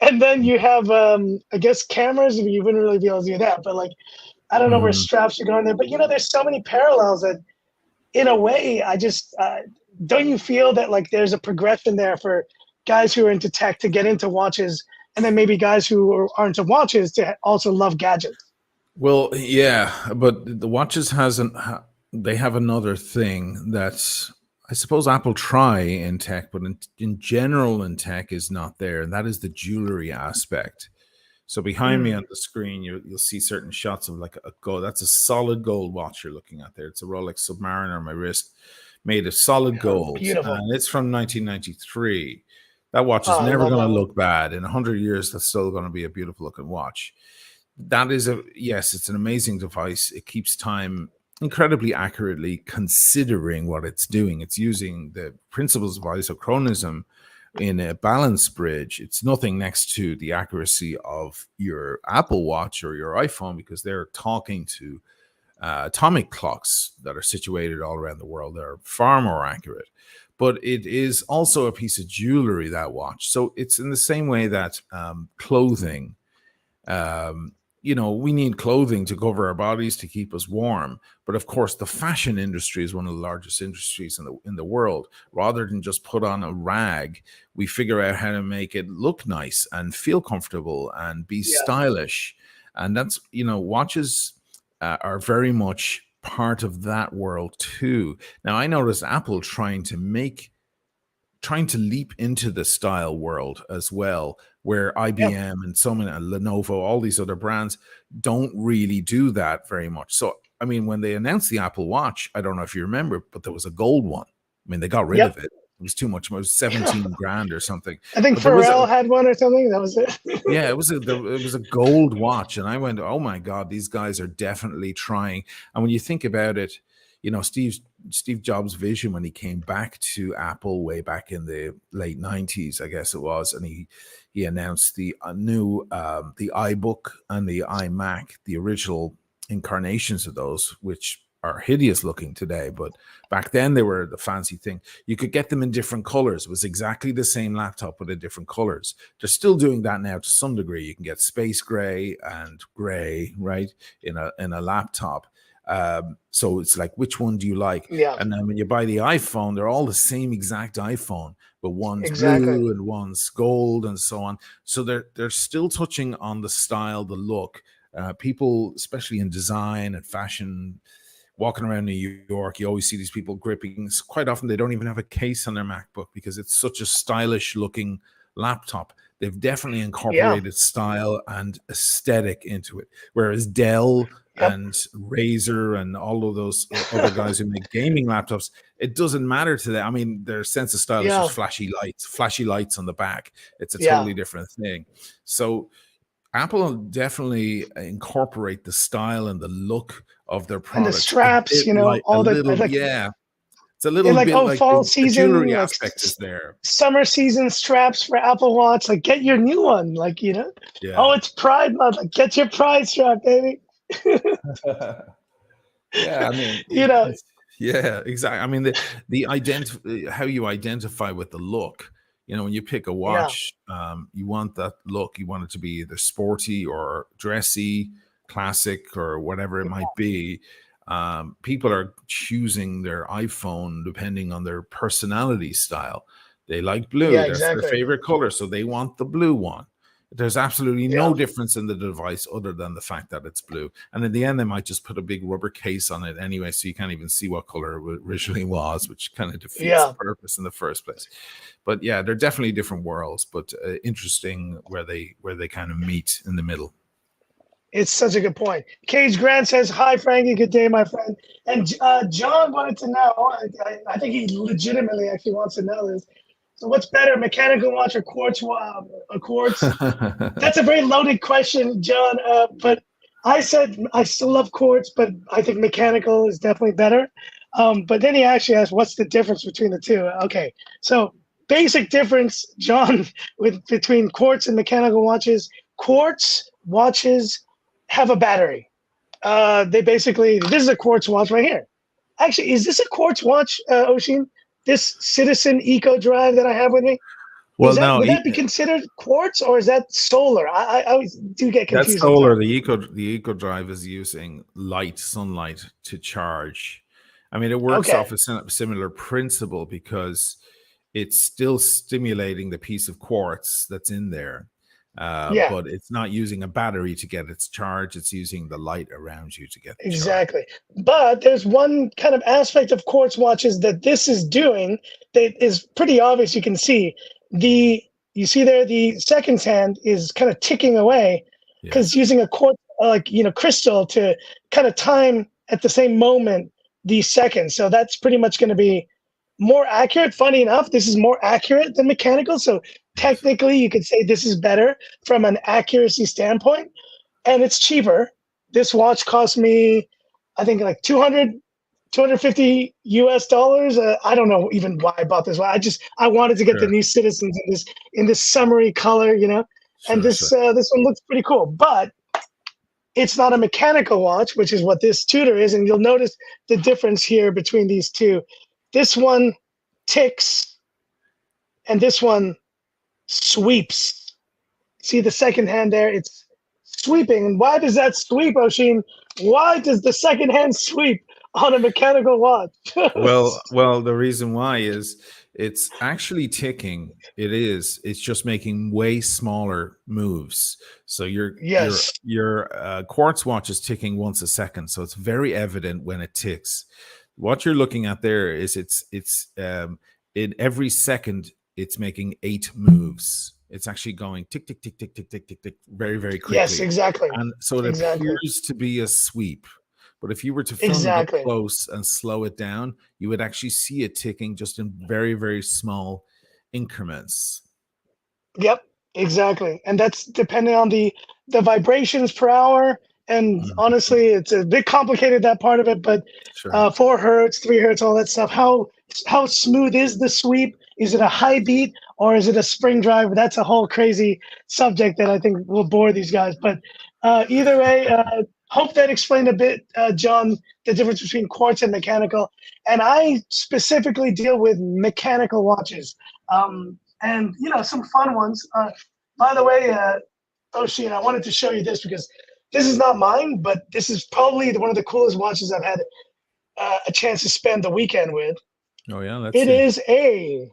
And then you have I guess cameras. You wouldn't really be able to do that, but like I don't know where Mhm. straps are going there, but there's so many parallels that, in a way, I just don't you feel that like there's a progression there for guys who are into tech to get into watches, and then maybe guys who are into watches to also love gadgets. Well, yeah, but the watches they have another thing that's, I suppose, Apple try in tech, but in general in tech is not there, and that is the jewelry aspect. So behind me Mm, on the screen, you'll see certain shots of like a gold. That's a solid gold watch you're looking at there. It's a Rolex Submariner on my wrist, made of solid gold, beautiful. and it's from 1993. That watch is Oh, I never love going that to one. look bad. In 100 years, that's still going to be a beautiful looking watch. That is a yes, it's an amazing device. It keeps time incredibly accurately, considering what it's doing. It's using the principles of isochronism in a balance bridge. It's nothing next to the accuracy of your Apple Watch or your iPhone, because they're talking to atomic clocks that are situated all around the world. They're far more accurate. But it is also a piece of jewelry, that watch. So it's in the same way that clothing, um, we need clothing to cover our bodies to keep us warm. But of course, the fashion industry is one of the largest industries in the world. Rather than just put on a rag, we figure out how to make it look nice and feel comfortable and be Yeah, stylish. And that's, watches are very much part of that world too. Now, I noticed Apple trying to leap into the style world as well, where yeah, IBM and so many Lenovo, all these other brands don't really do that very much. So, I mean, when they announced the Apple Watch, I don't know if you remember, but there was a gold one. I mean, they got rid yep. of it. It was too much. It was 17 grand or something. I think But there was Pharrell a, had one or something. That was it. yeah, it was a gold watch, and I went, "Oh my god, these guys are definitely trying." And when you think about it, Steve Jobs' vision when he came back to Apple way back in the late '90s, I guess it was, and he announced the new the iBook and the iMac, the original incarnations of those, which are hideous looking today, but back then they were the fancy thing. You could get them in different colors. It was exactly the same laptop but in different colors. They're still doing that now to some degree. You can get space gray and gray, right, in a laptop. So it's like, which one do you like? Yeah, And then when you buy the iPhone, they're all the same exact iPhone, but one's exactly. blue and one's gold and so on. So they're still touching on the style, the look. People, especially in design and fashion, walking around New York, you always see these people gripping. Quite often, they don't even have a case on their MacBook because it's such a stylish looking laptop. They've definitely Yeah, incorporated style and aesthetic into it. Whereas Dell yep. and Razer and all of those other guys who make gaming laptops, it doesn't matter to them. I mean, their sense of style is just Yeah, flashy lights on the back. It's a yeah. totally different thing. So Apple definitely incorporate the style and the look of their And the products a straps, bit like a all the little, like, yeah, it's a and little like, bit oh, like fall the season, jewelry like aspect is there. summer season straps for Apple Watch. Like, get your new one. Like, oh, Yeah. it's Pride Month. Like, get your Pride strap, baby. Yeah, I mean, you know, yeah, exactly. I mean, how you identify with the look. When you pick a yeah, watch, you want that look. You want it to be either sporty or dressy, classic, or whatever it might be. People are choosing their iPhone depending on their personality style. They like blue; yeah, that's their exactly. favorite color, so they want the blue one. There's absolutely Yeah. no difference in the device other than the fact that it's blue. And in the end, they might just put a big rubber case on it anyway, so you can't even see what color it originally was, which kind of defeats the Yeah. purpose in the first place. But yeah, they're definitely different worlds, but interesting where they kind of meet in the middle. It's such a good point. Cage Grant says, "Hi, Frankie. Good day, my friend." And John wanted to know. I think he legitimately actually wants to know this. So, what's better, mechanical watch or quartz? A quartz? That's a very loaded question, John. But I said I still love quartz, but I think mechanical is definitely better. But then he actually asked, "What's the difference between the two?" Okay, so basic difference, John, with between quartz and mechanical watches. Quartz watches have a battery. They basically this is a quartz watch right here. Actually, is this a quartz watch, Oisin? This Citizen Eco Drive that I have with me? Is Well, that no, would that be considered quartz or is that solar? I always do get that's confused solar. sometimes. The eco drive is using sunlight to charge. I mean, it works Okay. off a similar principle because it's still stimulating the piece of quartz that's in there, Yeah, but it's not using a battery to get its charge. It's using the light around you to get the charge. exactly. But there's one kind of aspect of quartz watches that this is doing that is pretty obvious. You can see the you see there the seconds hand is kind of ticking away because Yes, using a quartz crystal to kind of time at the same moment these seconds. So that's pretty much going to be more accurate. Funny enough, this is more accurate than mechanical. So yes, technically, you could say this is better from an accuracy standpoint, and it's cheaper. This watch cost me, I think, like 250 US dollars. I don't know even why I bought this. I wanted to get the sure, new Citizens in this summery color. And sure, sure. this one looks pretty cool, but it's not a mechanical watch, which is what this Tudor is. And you'll notice the difference here between these two. This one ticks, and this one sweeps. See the second hand there? It's sweeping. And why does that sweep, Oshin? Why does the second hand sweep on a mechanical watch? Well, the reason why is it's actually ticking. It is. It's just making way smaller moves. So Yes. your quartz watch is ticking once a second. So it's very evident when it ticks. What you're looking at there is it's in every second it's making 8 moves. It's actually going tick tick tick tick tick tick tick tick very very Yes, quickly, exactly. and so it Exactly. appears to be a sweep. But if you were to film it up Exactly. close and slow it down, you would actually see it ticking just in very, very small increments. Yep, exactly. And that's depending on the vibrations per hour. And Mhm. honestly, it's a bit complicated that part of it, but Sure. 4 hertz, 3 hertz, all that stuff. How smooth is the sweep? Is it a high beat or is it a spring drive? That's a whole crazy subject that I think will bore these guys. But either way, hope that explained a bit, John, the difference between quartz and mechanical. And I specifically deal with mechanical watches. And some fun ones. By the way, Oshin, I wanted to show you this because this is not mine, but this is probably one of the coolest watches I've had a chance to spend the weekend with. Oh yeah, let's It see. is a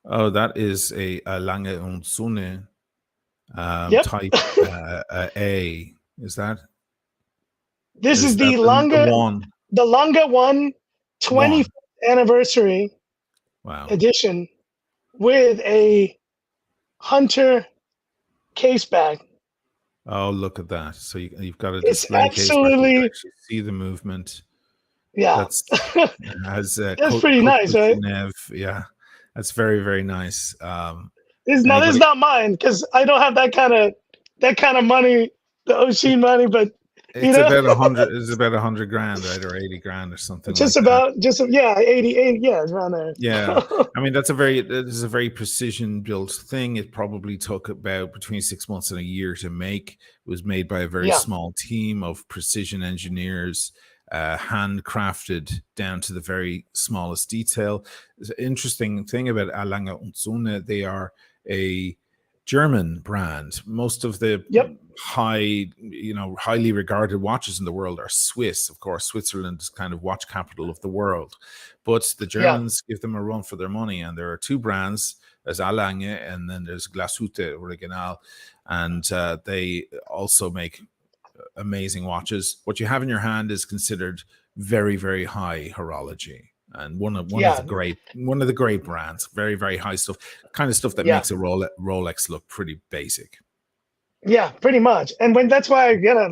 Oh, that is a Lange und Söhne yep. type A. Is that This is the the Longa one? the Longa One 25th One. anniversary Wow. edition with a Hunter case back. Oh, look at that. So you've got a It's display case where you can absolutely actually see the movement. yeah. That's has That's pretty Cote nice, de right? Genève. Yeah, that's very, very nice. This is Anybody not mine because I don't have that kind of money, the Oshin money. But you It's know, about 100. It's about 100 grand, right, or 80 grand, or something just like that. about just yeah, 88. Yeah, it's around there. Yeah, I mean that is a very precision built thing. It probably took about between 6 months and a year to make. It was made by a very Yeah. small team of precision engineers, handcrafted down to the very smallest detail. The interesting thing about Alanger und Söhne, they are a German brand. Most of the Yep. highly regarded watches in the world are Swiss. Of course, Switzerland is kind of watch capital of the world, but the Yeah. Germans give them a run for their money. And there are two brands There's Alange, and then there's Glasute Original, and they also make amazing watches. What you have in your hand is considered very, very high horology, and one of Yeah, the great brands. Very, very high stuff, kind of stuff that yeah, makes a Rolex look pretty basic. yeah, pretty much. And when that's why I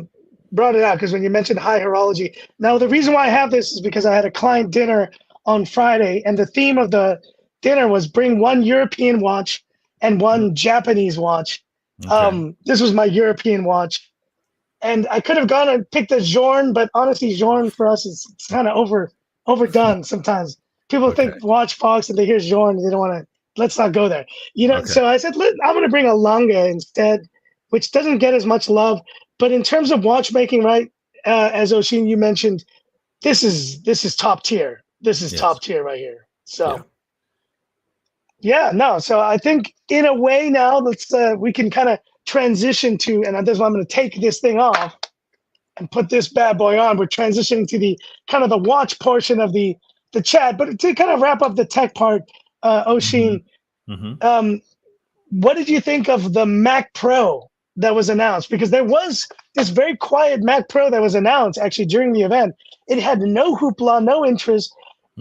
brought it out, because when you mentioned high horology, now the reason why I have this is because I had a client dinner on Friday, and the theme of the dinner was bring one European watch and one Japanese watch. Okay. This was my European watch, and I could have gone and picked a Journe, but honestly, Journe for us is it's kind of overdone sometimes. People Okay. think watch Fox and they hear Journe, they don't want to. Let's not go there, Okay. So I said, I'm going to bring a Lange instead, which doesn't get as much love. But in terms of watchmaking, right, as Oisin you mentioned, this is top tier. This is Yes. top tier right here. Yeah. So yeah, no. So I think in a way now let's we can kind of transition to, and that's why I'm going to take this thing off and put this bad boy on. We're transitioning to the kind of the watch portion of the chat, but to kind of wrap up the tech part, Hmm. Oisin, Hmm. um, what did you think of the Mac Pro that was announced? Because there was this very quiet Mac Pro that was announced actually during the event. It had no hoopla, no interest,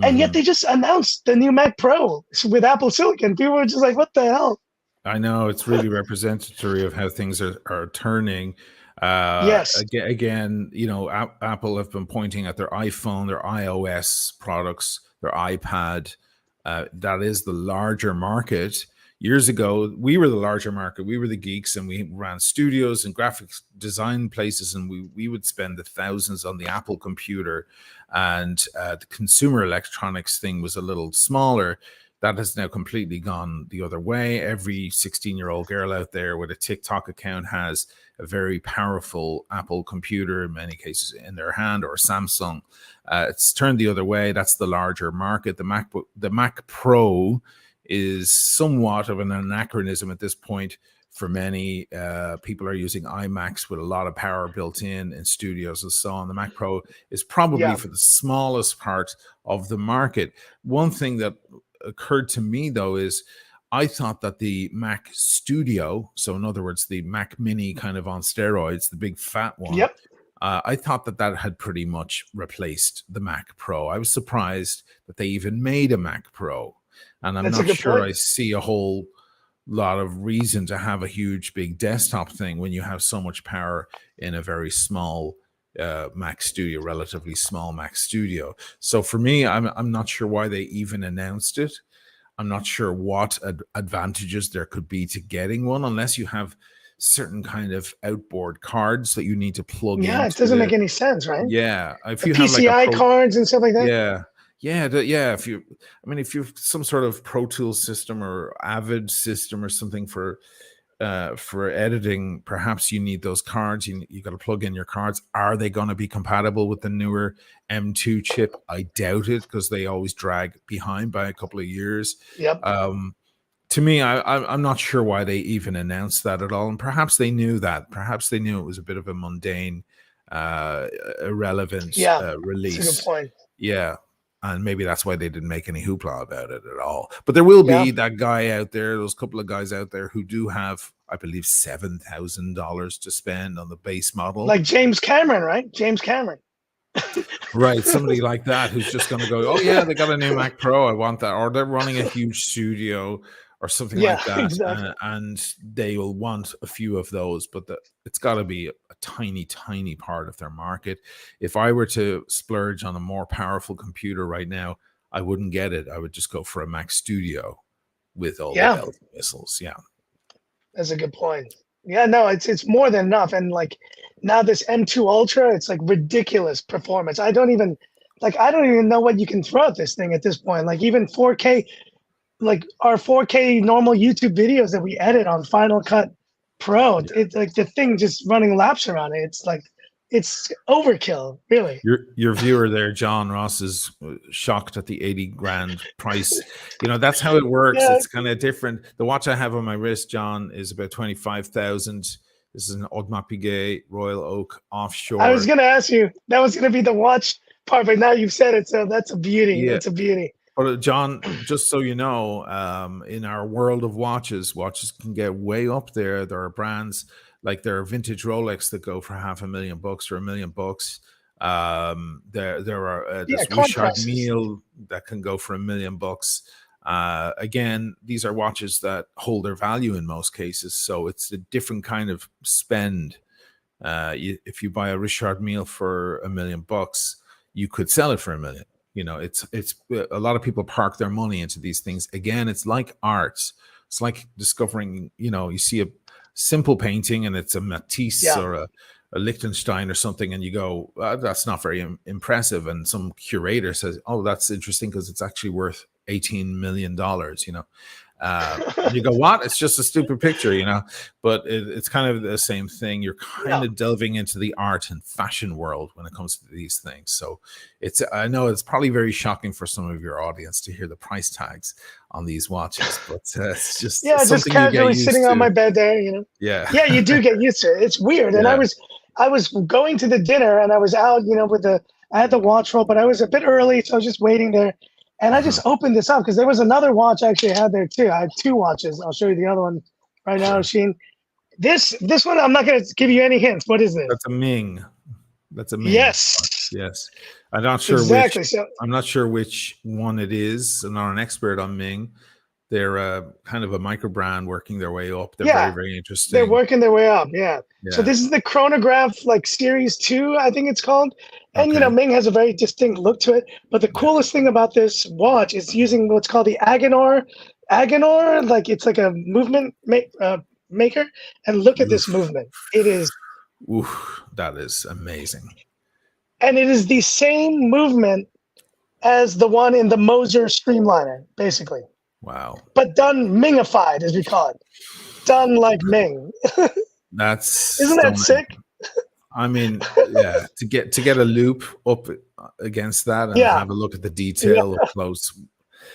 and yet Hmm. they just announced the new Mac Pro with Apple Silicon. People were just like, "What the hell?" I know it's really representative of how things are turning. Yes. Again, you know, Apple have been pointing at their iPhone, their iOS products, their iPad. That is the larger market. Years ago, we were the larger market. We were the geeks, and we ran studios and graphics design places, and we would spend the thousands on the Apple computer, and the consumer electronics thing was a little smaller. That has now completely gone the other way. Every 16-year-old girl out there with a TikTok account has a very powerful Apple computer, in many cases in their hand, or Samsung. It's turned the other way. That's the larger market. The Mac Pro is somewhat of an anachronism at this point. For many people are using iMacs with a lot of power built in studios and so on. The Mac Pro is probably Yeah. for the smallest part of the market. One thing that occurred to me though is I thought that the Mac Studio, so in other words, the Mac Mini kind of on steroids, the big fat one, Yep. I thought that that had pretty much replaced the Mac Pro. I was surprised that they even made a Mac Pro, and I'm That's a not good sure point. I see a whole lot of reason to have a huge big desktop thing when you have so much power in a very small Mac Studio, relatively small Mac Studio. So for me, I'm not sure why they even announced it. I'm not sure what advantages there could be to getting one, unless you have certain kind of outboard cards that you need to plug Yeah, it into doesn't make the. any sense, right? Yeah, if The you have like a PCI pro. cards and stuff like that. Yeah, yeah. If you, I mean, if you have some sort of Pro Tools system or Avid system or something for editing, perhaps you need those cards. You got to plug in your cards. Are they going to be compatible with the newer M2 chip? I doubt it, because they always drag behind by a couple of years. Yep. Um, to me, I'm not sure why they even announced that at all, and perhaps they knew that. Perhaps they knew it was a bit of a mundane, uh, irrelevant Yeah. That's a good release. point. Yeah, and maybe that's why they didn't make any hoopla about it at all. But there will Yeah. be that guy out there, those couple of guys out there who do have, I believe, $7,000 to spend on the base model. Like James Cameron, right? James Cameron. Right, somebody like that who's just going to go, oh yeah, they got a new Mac Pro, I want that, or they're running a huge studio or something Yeah, like that, exactly. and they will want a few of those, but it's got to be a tiny, tiny part of their market. If I were to splurge on a more powerful computer right now, I wouldn't get it. I would just go for a Mac Studio with all the Yeah, bells and whistles. Yeah, that's a good point. Yeah, no, it's more than enough. And like now this M2 Ultra, it's like ridiculous performance. I don't even know what you can throw at this thing at this point. Like even 4K, like our 4K normal YouTube videos that we edit on Final Cut Pro, yeah. it's like the thing just running laps around it. It's like it's overkill, really. Your viewer there, John Ross, is shocked at the 80 grand price. You know, that's how it works. Yeah, It's kind of different. The watch I have on my wrist, John, is about 25,000. This is an Audemars Piguet Royal Oak I was offshore. gonna ask you. That was gonna be the watch part, but now you've said it, so that's a beauty. Yeah, That's a beauty. But John, just so you know, in our world of watches, watches can get way up there. There are brands like there are vintage Rolex that go for $500,000 or $1,000,000. There are Yeah, there's coin Richard presses. Mille that can go for $1,000,000. Again, these are watches that hold their value in most cases, so it's a different kind of spend. If you buy a Richard Mille for $1,000,000, you could sell it for $1,000,000. It's a lot of people park their money into these things. Again, it's like art. It's like discovering. You see a simple painting and it's a Matisse Yeah. or a Liechtenstein or something, and you go, "That's not very impressive." And some curator says, "Oh, that's interesting because it's actually worth $18 million." And you go, what? It's just a stupid picture. But it's kind of the same thing. You're kind Yeah. of delving into the art and fashion world when it comes to these things. So I know it's probably very shocking for some of your audience to hear the price tags on these watches, but it's just Yeah, just something you get casually used sitting on to. my bed there. Yeah. Yeah, you do get used to it. It's weird. And Yeah. I was going to the dinner and I was out, I had the watch roll, but I was a bit early, so I was just waiting there. And I Uh-huh. just opened this up because there was another watch actually I had there too. I had two watches. I'll show you the other one right now, Sure. Sheen. This one, I'm not going to give you any hints. What is this? That's a Ming. That's a Ming watch. Yes, Yes. I'm not sure which exactly. So I'm not sure which one it is. I'm not an expert on Ming. They're kind of a micro brand working their way up. They're very, yeah, very they're interesting. working their way up. Yeah. So Yeah. this is the chronograph like series 2, I think it's called. And Okay. Ming has a very distinct look to it. But the Yeah. coolest thing about this watch is using what's called the Agonor, like it's like a maker. And look at this Oof. movement. It is, Oof. That is amazing. and it is the same movement as the one in the Moser Streamliner, basically, Wow. but done Mingified, as we call it, done like Ming. That's Isn't that stunning. sick? I mean, yeah, to get a loop up against that and Yeah, have a look at the yeah, detail up close.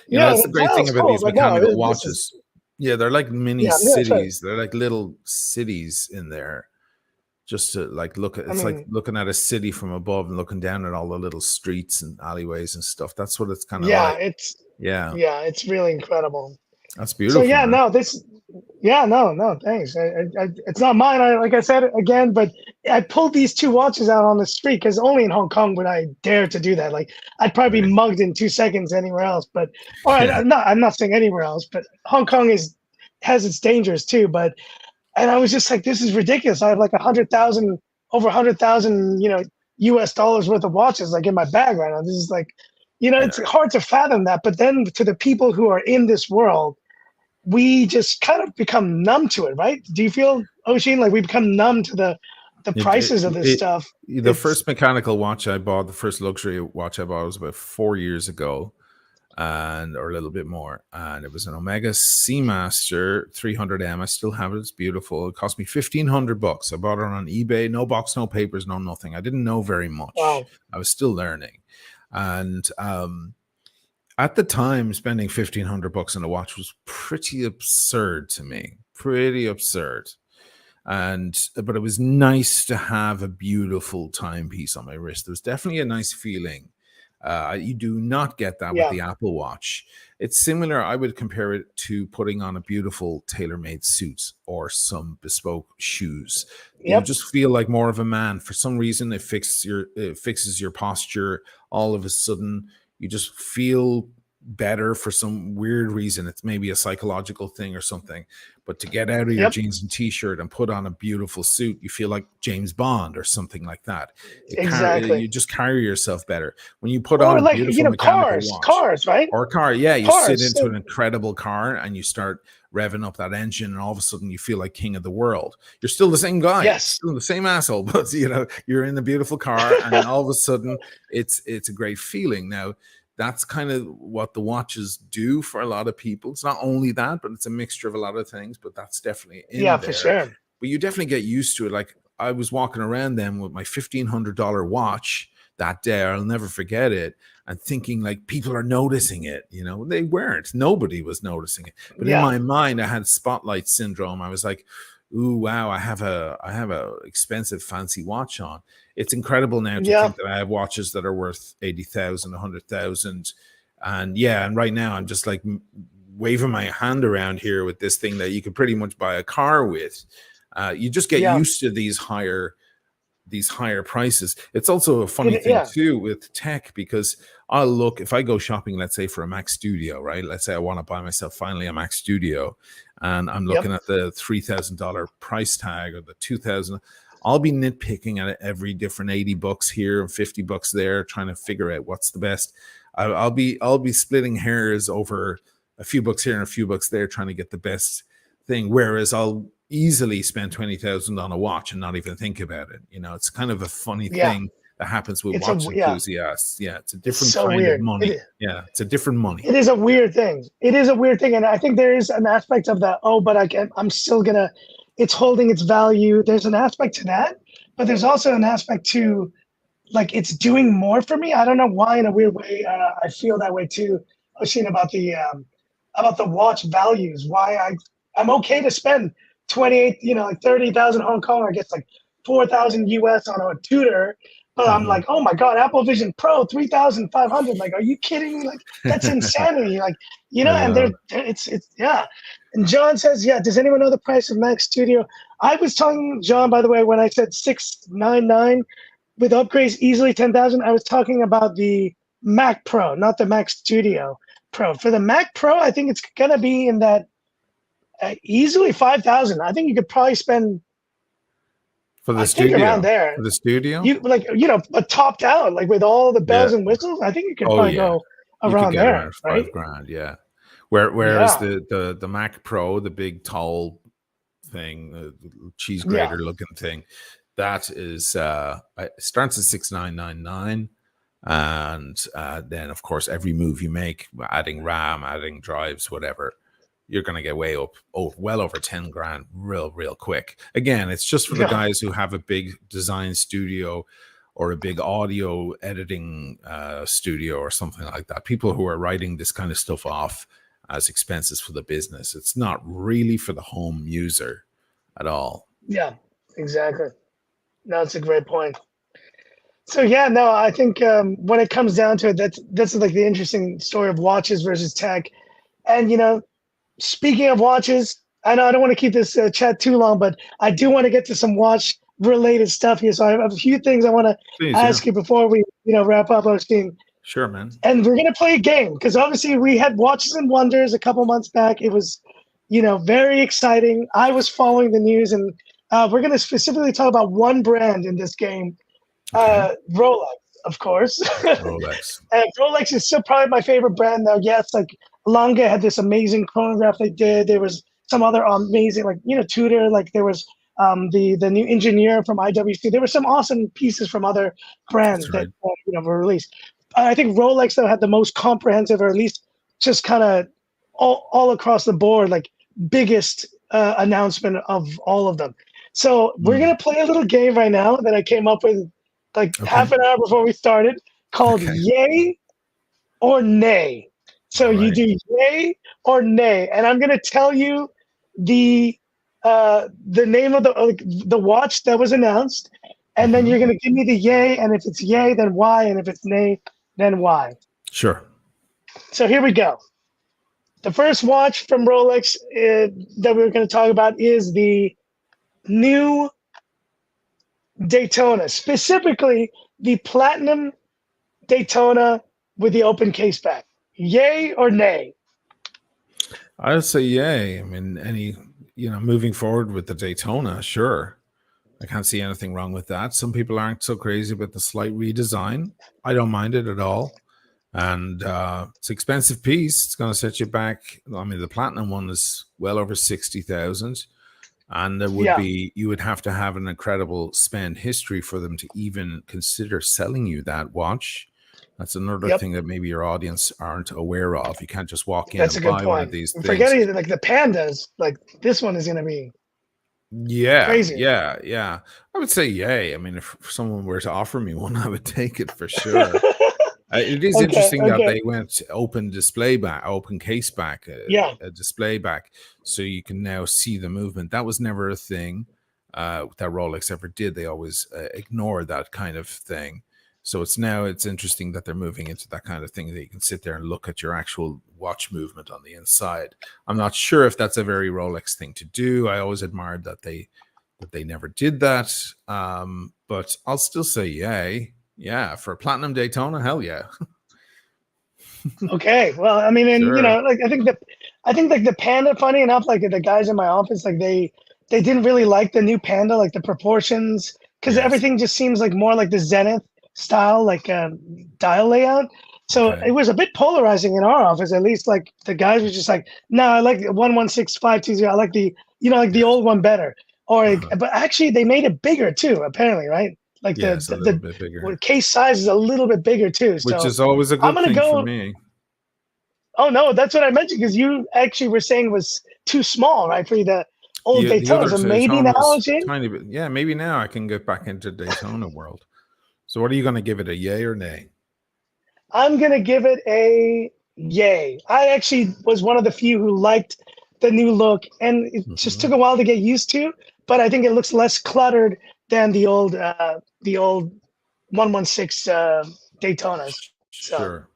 yeah. That's the The great thing dial's about cool, these but no, mechanical this is watches. Yeah, they're like mini yeah, that's right. cities. They're like little cities in there. Just to like look at, I it's like mean, looking at a city from above and looking down at all the little streets and alleyways and stuff. That's what it's kind of yeah, like. Yeah, it's really incredible. that's So beautiful, yeah, man. no, no, thanks. It's not mine. Like I said again, but I pulled these two watches out on the street because only in Hong Kong would I dare to do that. Like I'd probably be Right. mugged in 2 seconds anywhere else. But all right, Yeah. I'm not saying anywhere else, but Hong Kong has its dangers too. But and I was just like, this is ridiculous. I have like 100,000, over 100,000, US dollars worth of watches like in my bag right now. This is like, Yeah. it's hard to fathom that. But then to the people who are in this world, we just kind of become numb to it, right? Do you feel, Oshin, like we become numb to the It, prices of this it, stuff? the It's first mechanical watch I bought, the first luxury watch I bought was about 4 years ago, and or a little bit more. And it was an Omega Seamaster 300M. I still have it. It's beautiful. It cost me $1,500. I bought it on eBay. No box, no papers, no nothing. I didn't know very much. wow, I was still learning. And at the time, spending $1,500 on a watch was pretty absurd to me. Pretty absurd. But it was nice to have a beautiful timepiece on my wrist. There was definitely a nice feeling. You do not get that with yeah, the Apple Watch. It's similar. I would compare it to putting on a beautiful tailor-made suit or some bespoke shoes. You yep, just feel like more of a man. For some reason, it fixes your posture. All of a sudden, you just feel better for some weird reason. It's maybe a psychological thing or something. But to get out of your yep, jeans and t-shirt and put on a beautiful suit, you feel like James Bond or something like that. You exactly. just carry yourself better when you put on Or a like, beautiful mechanical watch cars, right? or a car. Yeah, you sit Cars. into an incredible car and you start revving up that engine, and all of a sudden you feel like king of the world. You're still the same guy, Yes. still the same asshole, but you're in the beautiful car, and all of a sudden it's a great feeling. Now, that's kind of what the watches do for a lot of people. It's not only that, but it's a mixture of a lot of things, but that's definitely Yeah, in for there. sure. But you definitely get used to it. Like I was walking around then with my $1,500 watch that day. I'll never forget it. And thinking like people are noticing it. They weren't. Nobody was noticing it. But in Yeah, my mind, I had spotlight syndrome. I was like, ooh, wow, I have a expensive fancy watch on. It's incredible now to yeah, think that I have watches that are worth 80,000, 100,000. And yeah, and right now I'm just like waving my hand around here with this thing that you could pretty much buy a car with. You just get Yeah. used to these higher prices. It's also a funny thing Yeah. too with tech, because I'll look, if I go shopping, let's say for a Mac Studio, right? Let's say I want to buy myself finally a Mac Studio, and I'm looking Yep. at the $3,000 price tag or the 2,000. I'll be nitpicking at every different $80 here and $50 there, trying to figure out what's the best. I'll be splitting hairs over a few bucks here and a few bucks there, trying to get the best thing. Whereas I'll easily spend 20,000 on a watch and not even think about it. It's kind of a funny Yeah. thing that happens with It's a watch yeah. enthusiasts. Yeah, it's a It's different so kind of weird. money. Yeah, it's a different money. It is a weird thing. It is a weird thing, and I think there is an aspect of that. Oh, but I'm still gonna. It's holding its value. There's an aspect to that, but there's also an aspect to like it's doing more for me. I don't know why, in a weird way, I feel that way too, Oisin, about the watch values. Why I'm okay to spend 28, like 30,000 Hong Kong, I guess like 4,000 US on a tutor. But I'm Mm-hmm. like, oh my God, Apple Vision Pro, 3,500. Like, are you kidding me? Like, that's insanity. Like, I and know. it's, yeah. And John says, yeah, does anyone know the price of Mac Studio? I was telling John, by the way, when I said 699 with upgrades easily 10,000, I was talking about the Mac Pro, not the Mac Studio Pro. For the Mac Pro, I think it's going to be in that easily 5,000. I think you could probably spend, For the I think around studio. there. For the studio? You like, a topped out, like with all the Yeah. bells and whistles. I think you could Oh probably yeah. go You could around get there, around right? 5 grand, yeah. Whereas Yeah, the Mac Pro, the big tall thing, the cheese yeah, grater looking thing, that is it starts at 6,999. And then of course every move you make, adding RAM, adding drives, whatever, you're going to get way up, well over 10 grand real quick. Again, it's just for the yeah, guys who have a big design studio or a big audio editing studio or something like that. People who are writing this kind of stuff off as expenses for the business. It's not really for the home user at all. yeah, exactly. No, that's a great point. So yeah, no, I think when it comes down to it, that's like the interesting story of watches versus tech. And speaking of watches, I know I don't want to keep this chat too long, but I do want to get to some watch related stuff here. So I have a few things I want to Please, yeah. ask you before we, wrap up our team. Sure, man. And we're gonna play a game because obviously we had Watches and Wonders a couple months back. It was, very exciting. I was following the news, and we're gonna specifically talk about one brand in this game, Okay. Rolex, of course. Rolex. And Rolex is still probably my favorite brand now. Yes, like Lange had this amazing chronograph they did. There was some other amazing, like Tudor. Like there was the new engineer from IWC. There were some awesome pieces from other That's brands that right. were released. I think Rolex though had the most comprehensive, or at least just kind of all across the board, like biggest announcement of all of them. So we're Mm. gonna play a little game right now that I came up with like Okay. half an hour before we started, called Okay. Yay or Nay. So All you right. do Yay or Nay, and I'm gonna tell you the the name of the watch that was announced, and then Mm-hmm. you're gonna give me the Yay, and if it's Yay, then why, and if it's Nay, then why. Sure. So here we go. The first watch from Rolex that we're going to talk about is the new Daytona, specifically the Platinum Daytona with the open case back. Yay or nay? I'd say yay. I mean, moving forward with the Daytona, sure. I can't see anything wrong with that. Some people aren't so crazy about the slight redesign. I don't mind it at all. And it's an expensive piece. It's going to set you back. I mean, the platinum one is well over 60,000. And Yeah. you would have to have an incredible spend history for them to even consider selling you that watch. That's another Yep. thing that maybe your audience aren't aware of. You can't just walk in That's and a good buy one of point. these I'm things. forgetting like the pandas. Like this one is going to be Yeah, crazy. yeah. I would say yay. I mean, if someone were to offer me one, I would take it for sure. It is Okay. interesting that Okay. they went open case back, Yeah. a display back, so you can now see the movement. That was never a thing that Rolex ever did. They always ignored that kind of thing. So it's interesting that they're moving into that kind of thing that you can sit there and look at your actual watch movement on the inside. I'm not sure if that's a very Rolex thing to do. I always admired that they never did that. But I'll still say yay. Yeah, for a platinum Daytona, hell yeah. Okay, well, I mean, and Sure. like I think like the Panda, funny enough, like the guys in my office, like they didn't really like the new Panda, like the proportions, because Yes. everything just seems like more like the Zenith style, like dial layout. So Okay. it was a bit polarizing in our office, at least. Like the guys were just like, no, I like the 116520. I like the like the Yes. old one better. Or Uh-huh. but actually they made it bigger too, apparently, right? Like Yes, a little bit well, bigger, case size is a little bit bigger too. which So is always a I'm good gonna thing for go. me. Oh no, that's what I mentioned because you actually were saying it was too small, right, for the old The Daytona. other So maybe now, Daytona's Jane, tiny bit. Yeah, maybe now I can get back into Daytona world. So what are you going to give it, a yay or nay? I'm gonna give it a yay. I actually was one of the few who liked the new look, and it just took Hmm. a while to get used to. But I think it looks less cluttered than the old 116 Daytonas. So Sure.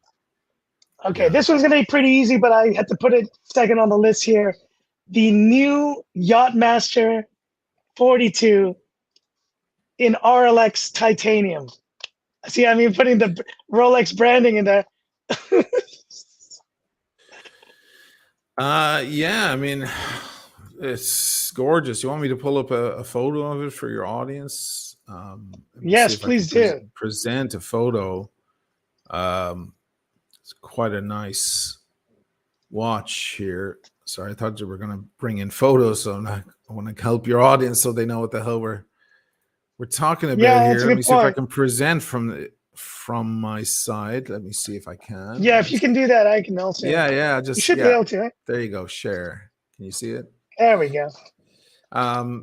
okay, Yeah. this one's gonna be pretty easy, but I had to put it second on the list here. The new Yachtmaster 42 in RLX titanium. See, I mean, putting the Rolex branding in there. Yeah, I mean, it's gorgeous. You want me to pull up a photo of it for your audience? Let me see Yes, if I can please do. present a photo. Um, it's quite a nice watch here. Sorry, I thought you were going to bring in photos, so I want to help your audience so they know what the hell we're talking about Yeah, that's here. a Let me good see if I point. can present from my side. Let me see if I can. Yeah, if you can do that, I can also. Yeah. You Just should be yeah. able to. Right? There you go. Share. Can you see it? There we go.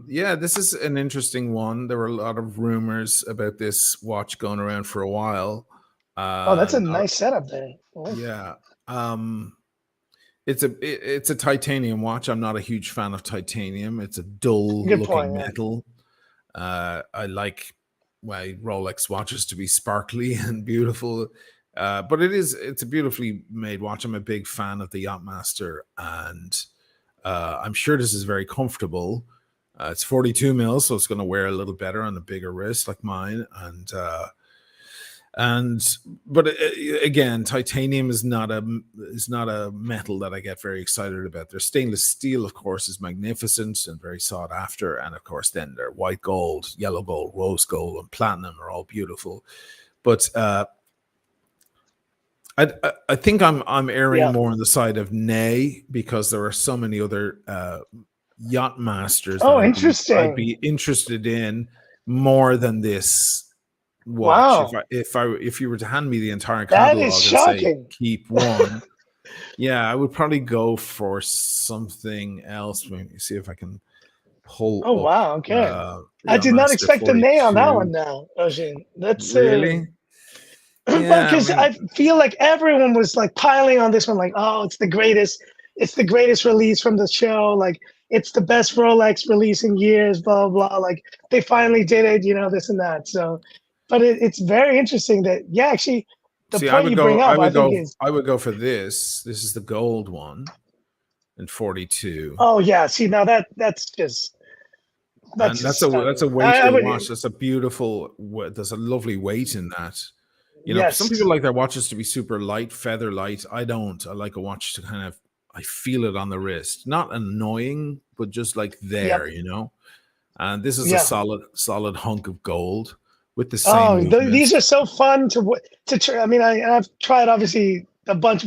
Yeah, this is an interesting one. There were a lot of rumors about this watch going around for a while. Oh, that's a Not, nice setup there. Oh, yeah. It's a titanium watch. I'm not a huge fan of titanium. It's a dull good point. looking Yeah. metal. I like my Rolex watches to be sparkly and beautiful. But it's a beautifully made watch. I'm a big fan of the Yachtmaster, and I'm sure this is very comfortable. It's 42 mils, so it's going to wear a little better on a bigger wrist like mine. And but again, titanium is not a metal that I get very excited about. Their stainless steel, of course, is magnificent and very sought after, and of course, then their white gold, yellow gold, rose gold, and platinum are all beautiful. But I think I'm erring Yeah. more on the side of nay, because there are so many other yacht masters that Oh, I'd interesting. be interested in more than this watch. Wow, If you were to hand me the entire that is catalog and say shocking. keep one, yeah, I would probably go for something else. Let me see if I can Oh, pull up wow. Okay. I did not Yachtmaster expect a nay on that one 42. now, Oisin. That's Really? well, Yeah, I because mean, I feel like everyone was like piling on this one, like, oh, it's the greatest. It's the greatest release from the show. Like, it's the best Rolex release in years, blah, blah, blah. Like, they finally did it, this and that. So, but it's very interesting that, yeah, actually, the see, point you bring up, I think is, I would go for this. This is the gold one in 42. oh, yeah, see, now that's And just that's a stunning. I weighted would, watch. That's a beautiful. There's a lovely weight in that. You know, some people yes, like their watches to be super light, feather light. I don't. I like a watch to kind of, I feel it on the wrist, not annoying, but just like yep, there. And this is a yeah. solid hunk of gold with the same Oh, movement. these are so fun to try. I mean, I've tried obviously a bunch.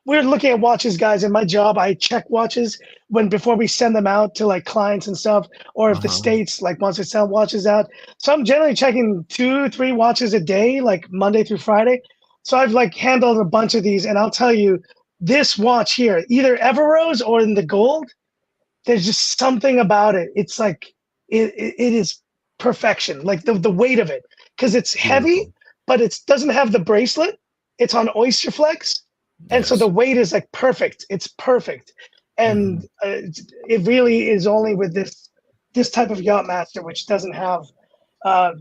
We're looking at watches, guys. In my job, I check watches before we send them out to like clients and stuff, or if the Uh-huh. states like wants to sell watches out. So I'm generally checking 2, 3 watches a day, like Monday through Friday. So I've like handled a bunch of these, and I'll tell you, this watch here, either Everose or in the gold, there's just something about it. It's like it is perfection. Like the weight of it, because it's heavy, Beautiful. but it doesn't have the bracelet. It's on Oyster Flex, and so the Yes. weight is like perfect. It's perfect, and Hmm. it really is only with this type of yacht master, which doesn't have uh,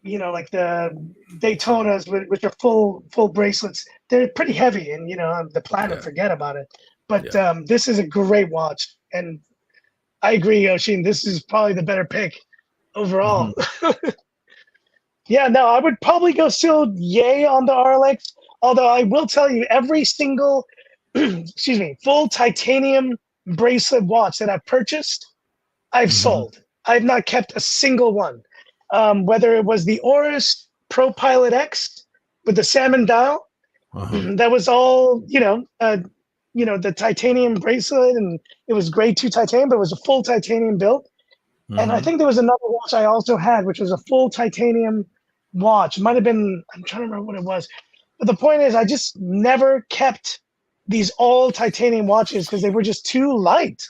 like the Daytonas, which are full bracelets. They're pretty heavy, and the platinum, Yeah, forget about it. But yeah. this is a great watch, and I agree, Oshin. This is probably the better pick overall. Hmm. Yeah, no, I would probably go still yay on the RLX. Although I will tell you, every single, excuse me, full titanium bracelet watch that I've purchased, I've Hmm. sold. I've not kept a single one. Whether it was the Oris Pro Pilot X with the salmon dial, Uh-huh. that was all, the titanium bracelet, and it was grade 2 titanium, but it was a full titanium build. And I Hmm. think there was another watch I also had, which was a full titanium watch. It might have been, I'm trying to remember what it was. But the point is, I just never kept these all titanium watches because they were just too light.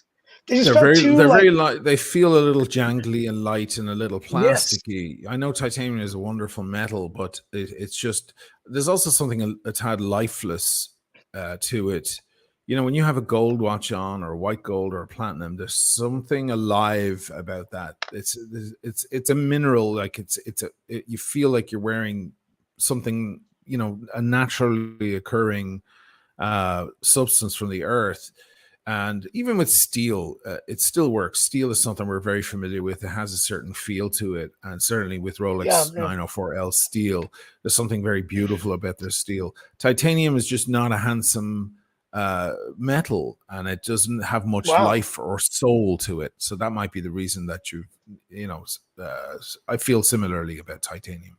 They just felt too They're like, very light. They feel a little jangly and light and a little yes, plasticky. I know titanium is a wonderful metal, but it's just there's also something a tad lifeless to it. You know, when you have a gold watch on, or a white gold, or a platinum, there's something alive about that. It's a mineral. Like you feel like you're wearing something. You know, a naturally occurring substance from the earth. And even with steel, it still works. Steel is something we're very familiar with. It has a certain feel to it. And certainly with yeah, Rolex yeah. 904L steel, there's something very beautiful about their steel. Titanium is just not a handsome metal, and it doesn't have much Wow. life or soul to it. So that might be the reason that you know, I feel similarly about titanium.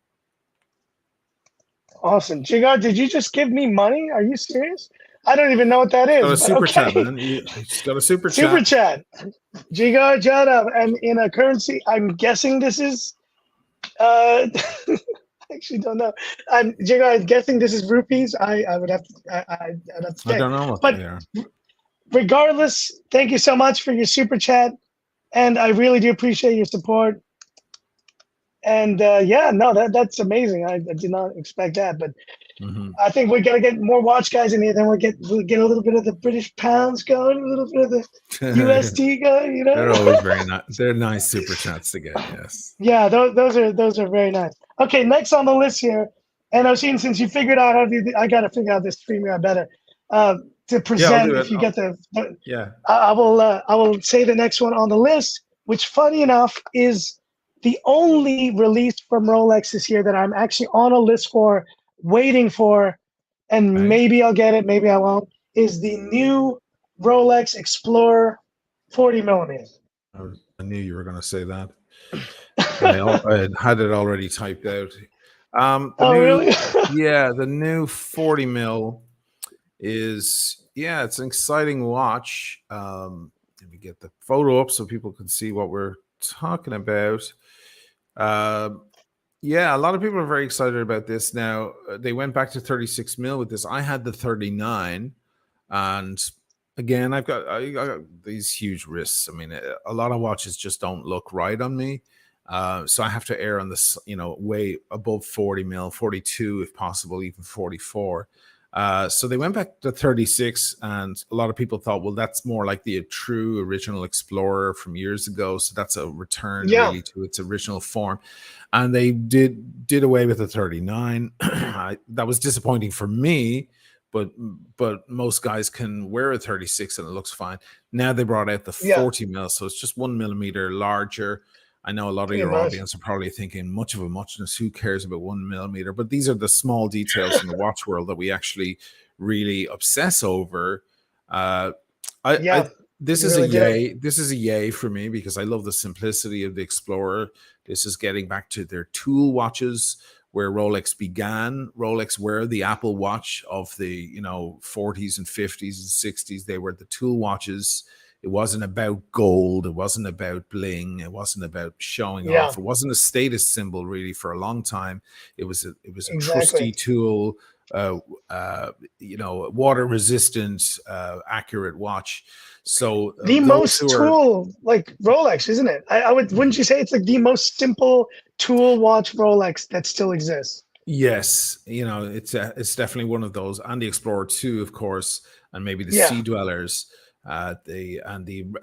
Awesome. Jigar, did you just give me money? Are you serious? I don't even know what that It's got is, a but super chat, okay. man. It's got a super Super chat. chat. Jigar Jadab. And in a currency, I'm guessing this is I actually don't know. Jigar, I'm guessing this is rupees. I would have to I'd have to I check. don't know what But they are. regardless, thank you so much for your super chat. And I really do appreciate your support. And yeah, no, that's amazing. I did not expect that, but Hmm. I think we're gonna get more watch guys in here. Then we'll get a little bit of the British pounds going, a little bit of the USD going. They're always very nice. They're nice super chats to get. Yes. Yeah, those are very nice. Okay, next on the list here, and Oshin, since you figured out how to do, I gotta figure out this StreamYard better. Uh, to Yeah, I'll present, do it. if you get the Yeah. I will say the next one on the list, which funny enough is the only release from Rolex this year that I'm actually on a list for, waiting for, and Okay. maybe I'll get it, maybe I won't, is the new Rolex Explorer 40 millimeter. I knew you were going to say that. I had it already typed out. The Oh, new, really? yeah, the new 40 mil is, yeah, it's an exciting watch. Let me get the photo up so people can see what we're talking about. Um, Yeah, a lot of people are very excited about this now. They went back to 36 mil with this. I had the 39, and again, I got these huge wrists. I mean, a lot of watches just don't look right on me. So I have to err on this, way above 40 mil, 42 if possible, even 44. So they went back to 36, and a lot of people thought, well, that's more like the true original Explorer from years ago. So that's a return Yeah, really to its original form. And they did away with the 39. That was disappointing for me, but most guys can wear a 36 and it looks fine. Now they brought out the yeah, 40 mil, so it's just 1 millimeter larger. I know a lot of pretty your much. audience are probably thinking, much of a muchness, who cares about 1 millimeter? But these are the small details in the watch world that we actually really obsess over. Uh, I Yeah, This we is a really do. yay. This is a yay for me because I love the simplicity of the Explorer. This is getting back to their tool watches where Rolex began. Rolex were the Apple Watch of the 40s and 50s and 60s. They were the tool watches. It wasn't about gold. It wasn't about bling. It wasn't about showing Yeah, off. It wasn't a status symbol really for a long time. It was a exactly. trusty tool, uh, water resistant, accurate watch. So The those most who are tool like Rolex, isn't it? Wouldn't you say it's like the most simple tool watch Rolex that still exists? Yes, it's definitely one of those, and the Explorer 2, of course, and maybe the Yeah, Sea Dwellers, the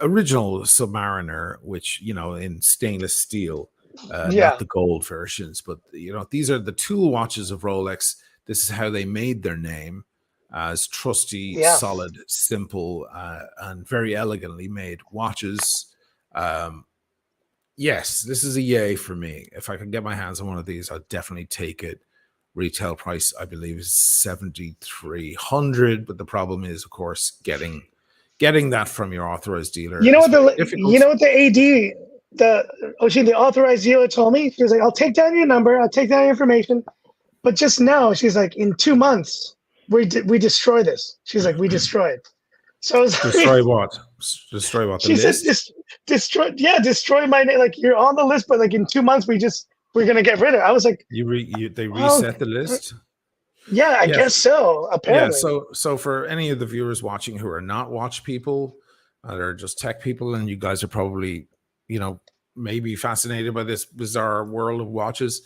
original Submariner, which in stainless steel. not Yeah. the gold versions, but these are the tool watches of Rolex. This is how they made their name, as trusty, Yeah. solid, simple, and very elegantly made watches. Um, yes, this is a yay for me. If I could get my hands on one of these, I'd definitely take it. Retail price, I believe, is 7,300. But the problem is, of course, getting that from your authorized dealer You know is what very you difficult. know what the AD, the authorized dealer told me? She was like, "I'll take down your number. I'll take down your information." But just now, she's like, "In 2 months, we destroy this." She's like, "We destroy it." So I was like, Destroy what? Destroy what? The she said, list? destroy, yeah, destroy my name. Like you're on the list, but like in 2 months, we're gonna get rid of it." I was like, They "Well, reset the list. yeah, I Yeah, guess so. yeah. Apparently, So for any of the viewers watching who are not watch people, they're just tech people, and you guys are probably, you know, maybe fascinated by this bizarre world of watches.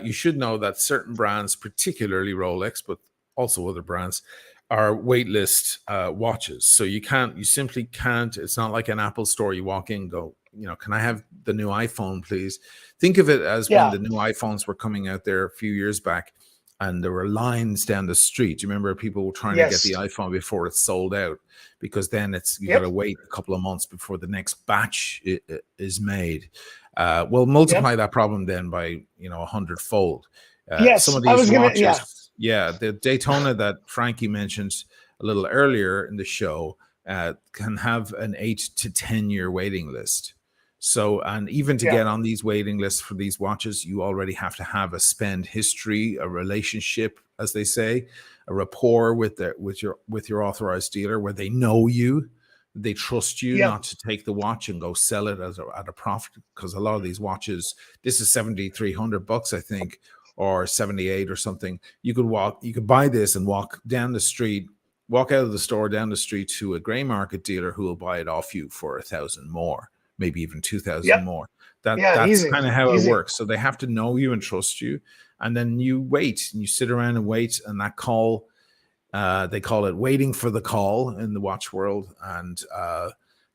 You should know that certain brands, particularly Rolex, but also other brands, are waitlist watches. So you simply can't. It's not like an Apple store. You walk in, go, can I have the new iPhone, please? Think of it as when yeah, the new iPhones were coming out there a few years back, and there were lines down the street. Do you remember people were trying to get the yes, iPhone before it sold out? Because then you got yep, to wait a couple of months before the next batch is made. Well, yep, multiply that problem then by 100-fold. Some yes. of I these was gonna, yeah, watches, yeah, the Daytona that Frankie mentioned a little earlier in the show can have an 8 to 10 year waiting list. So, and even to yeah, get on these waiting lists for these watches, you already have to have a spend history, a relationship, as they say, a rapport with your authorized dealer, where they know you, they trust you yep, not to take the watch and go sell it at a profit. Because a lot of these watches, this is $7,300, I think, or 78 or something. You could buy this and walk down the street, walk out of the store down the street to a gray market dealer who will buy it off you for 1,000 more, maybe even 2,000 yep, more. yeah, That's easy, kind of how it easy, works. So they have to know you and trust you, and then you wait and you sit around and wait. And that call, they call it waiting for the call in the watch world, and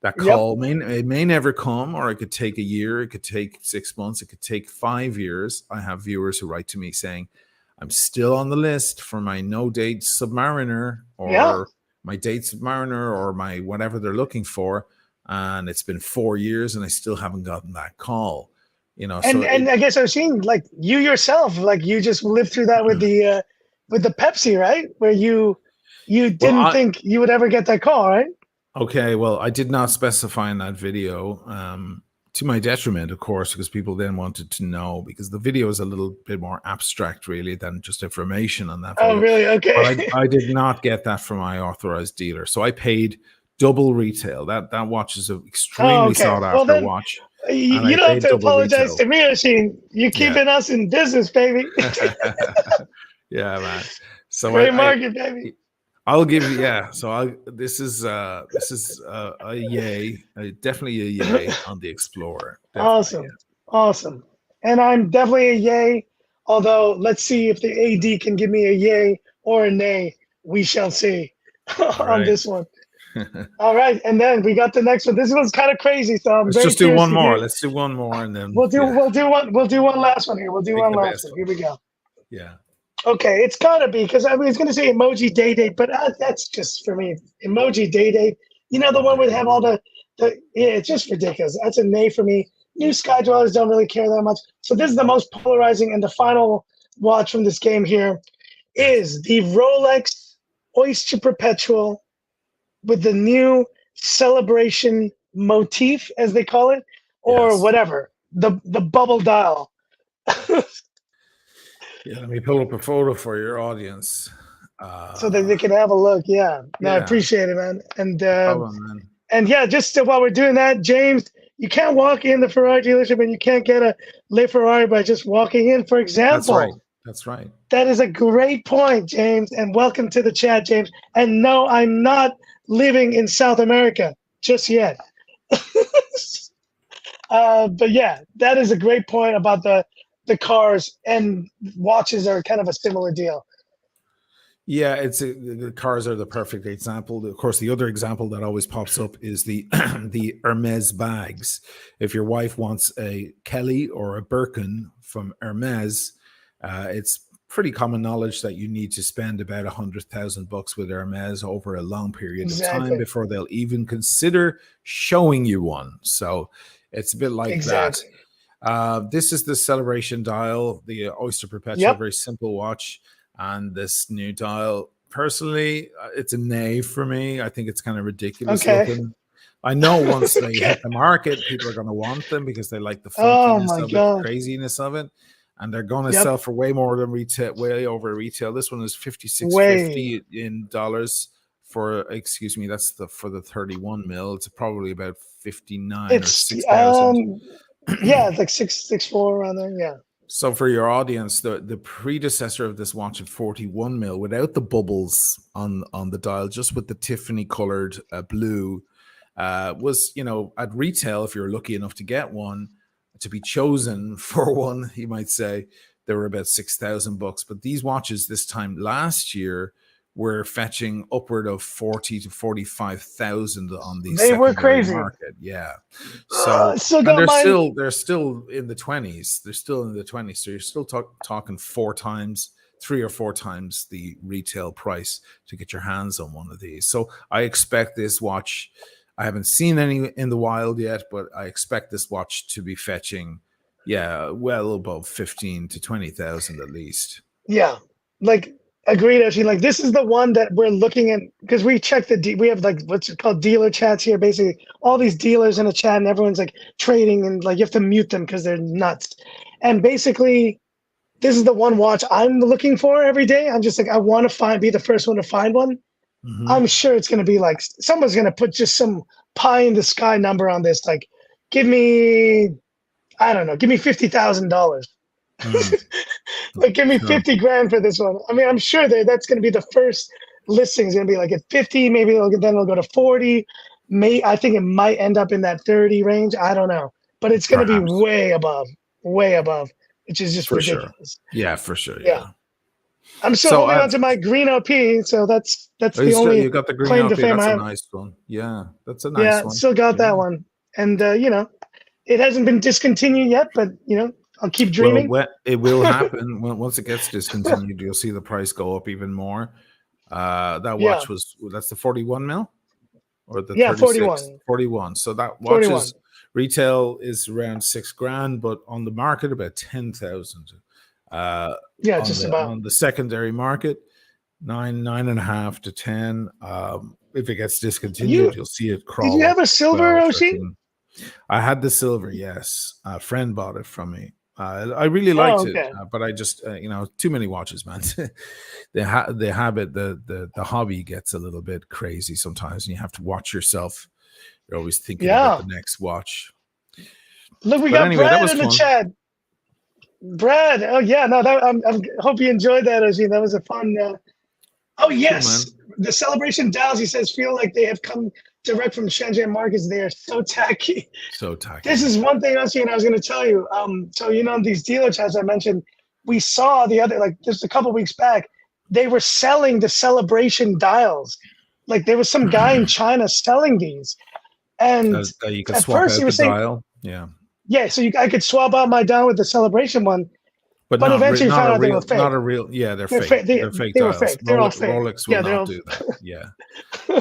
that yep, call may never come, or it could take a year, it could take 6 months, it could take 5 years. I have viewers who write to me saying, "I'm still on the list for my no date Submariner, yeah. or my date Submariner, or my whatever they're looking for, and it's been 4 years and I still haven't gotten that call." So And I guess I've seen like you yourself, like you just lived through that with the Pepsi, right? Where you well, didn't think you would ever get that call, right? okay, well, I did not specify in that video, to my detriment, of course, because people then wanted to know, because the video is a little bit more abstract, really, than just information on that Oh, video. really? But Okay. I did not get that from my authorized dealer. So I paid double retail. That watch is an Oh, extremely okay. sought Well, after then watch, you, and I you don't have paid to double apologize retail. to me, Oisin. You're Yeah. keeping us in business, baby. Yeah, man. So Great market, baby. I'll give you, yeah. So this is a yay, definitely a yay on the Explorer, definitely. Awesome. Awesome. And I'm definitely a yay. Although, let's see if the AD can give me a yay or a nay. We shall see All on right. this one. All right. And then we got the next one. This one's kind of crazy. So I'm Let's very just do curious one to more. hear. Let's do one more, and then yeah, We'll do one last one here. We'll do pick one the last best one. one. Here we go. Yeah. Okay, it's gotta be because I was gonna say emoji day date, but that's just for me. Emoji day date. You know the one where they have all the yeah, it's just ridiculous. That's a nay for me. New Sky Dwellers don't really care that much. So this is the most polarizing and the final watch from this game here Yes. is the Rolex Oyster Perpetual with the new celebration motif, as they call it, or Yes. whatever. The bubble dial. Yeah. Let me pull up a photo for your audience. So that Uh, they can have a look. Yeah, no, I yeah. appreciate it, man. No problem, man. And yeah, just while we're doing that, James, you can't walk in the Ferrari dealership and you can't get a Le Ferrari by just walking in. For That's right. example, That's right. that is a great point, James. And welcome to the chat, James. And no, I'm not living in South America just yet. But yeah, that is a great point about the cars, and watches are kind of a similar deal. Yeah, the cars are the perfect example. Of course, the other example that always pops up is the the Hermes bags. If your wife wants a Kelly or a Birkin from Hermes, it's pretty common knowledge that you need to spend about 100,000 bucks with Hermes over a long period of time Exactly. before they'll even consider showing you one. So it's a bit like that. Exactly. This is the Celebration dial, the Oyster Perpetual, Yep. very simple watch. And this new dial, personally, it's a nay for me. I think it's kind of ridiculous Okay. looking. I know once they Okay. hit the market, people are going to want them because they like the Oh funkiness my of it, the God. craziness of it, and they're going to Yep. sell for way more than retail, way over retail. This one is Way. 56.50 in dollars for. Excuse me, that's the for the 31 mil. It's probably about 59 or It's 6,000. yeah, it's like 664 around there. Yeah. So for your audience, the predecessor of this watch at 41 mil, without the bubbles on the dial, just with the Tiffany colored blue, was, at retail, if you're lucky enough to get one, to be chosen for one, you might say, they were about 6,000 bucks. But these watches this time last year were fetching upward of 40 to 45,000 on the They were secondary crazy. market. Yeah. So, Still and got mine. they're still in the 20s. They're still in the 20s. So you're still talking three or four times the retail price to get your hands on one of these. So I expect this watch. I haven't seen any in the wild yet, but I expect this watch to be fetching, yeah, well above 15 to 20,000 at least. Yeah. Like agreed, actually. Like this is the one that we're looking at because we check we have like what's it called dealer chats here. Basically, all these dealers in a chat, and everyone's like trading, and like you have to mute them because they're nuts. And basically, this is the one watch I'm looking for every day. I'm just like I want to be the first one to find one. Mm-hmm. I'm sure it's going to be like someone's going to put just some pie in the sky number on this. Like, give me, I don't know, give me $50,000. Mm, Like, give me sure. 50 grand for this one. I mean, I'm sure that's going to be the first listing is going to be like at 50. Maybe then it'll go to 40. I think it might end up in that 30 range. I don't know, but it's going to be Perhaps. way above, which is just For sure. ridiculous. Yeah, for sure. Yeah. Yeah. I'm still So holding on I've to my green OP. So that's oh, the you only got the green claim to LP. fame I That's a have. nice one. Yeah, that's a nice Yeah, one. still got Yeah. that one. And it hasn't been discontinued yet, but I'll keep Well, dreaming. it will happen once it gets discontinued. You'll see the price go up even more. That Yeah. watch that's the 41 mil or the Yeah, 36 41. 41. So that watch 41. is retail is around 6 grand, but on the market about 10,000. Uh, Yeah, on just the about. secondary market, nine and a half to 10. If it gets You discontinued, you'll see it did you crawl up have a to silver 12, Oisin? 13. I had the silver, yes. A friend bought it from me. I really Oh, liked it, okay. but I just, too many watches, man. The habit, the hobby gets a little bit crazy sometimes, and you have to watch yourself. You're always thinking about the Yeah. next watch. Look, we But got anyway, that Brad was in the fun. chat. Brad. Oh yeah, no, I hope you enjoyed that, Oisin. That was a fun. Oh Cool, yes, man. the celebration dials. He says feel like they have come direct from Shenzhen markets. They are so tacky. So This tacky. is one thing else, I was going to tell you. So these dealer chats I mentioned, we saw the other like just a couple weeks back, they were selling the celebration dials. Like there was some guy in China selling these, and That you could at swap first he out the was saying, dial. Yeah. yeah, so I could swap out my dial with the celebration one, But but eventually we found out they were not fake. a real. Yeah, they're They're fake. fake. They They're fake they were dials. fake. They're all fake. Rolex will Yeah, they're not all. do that. Yeah,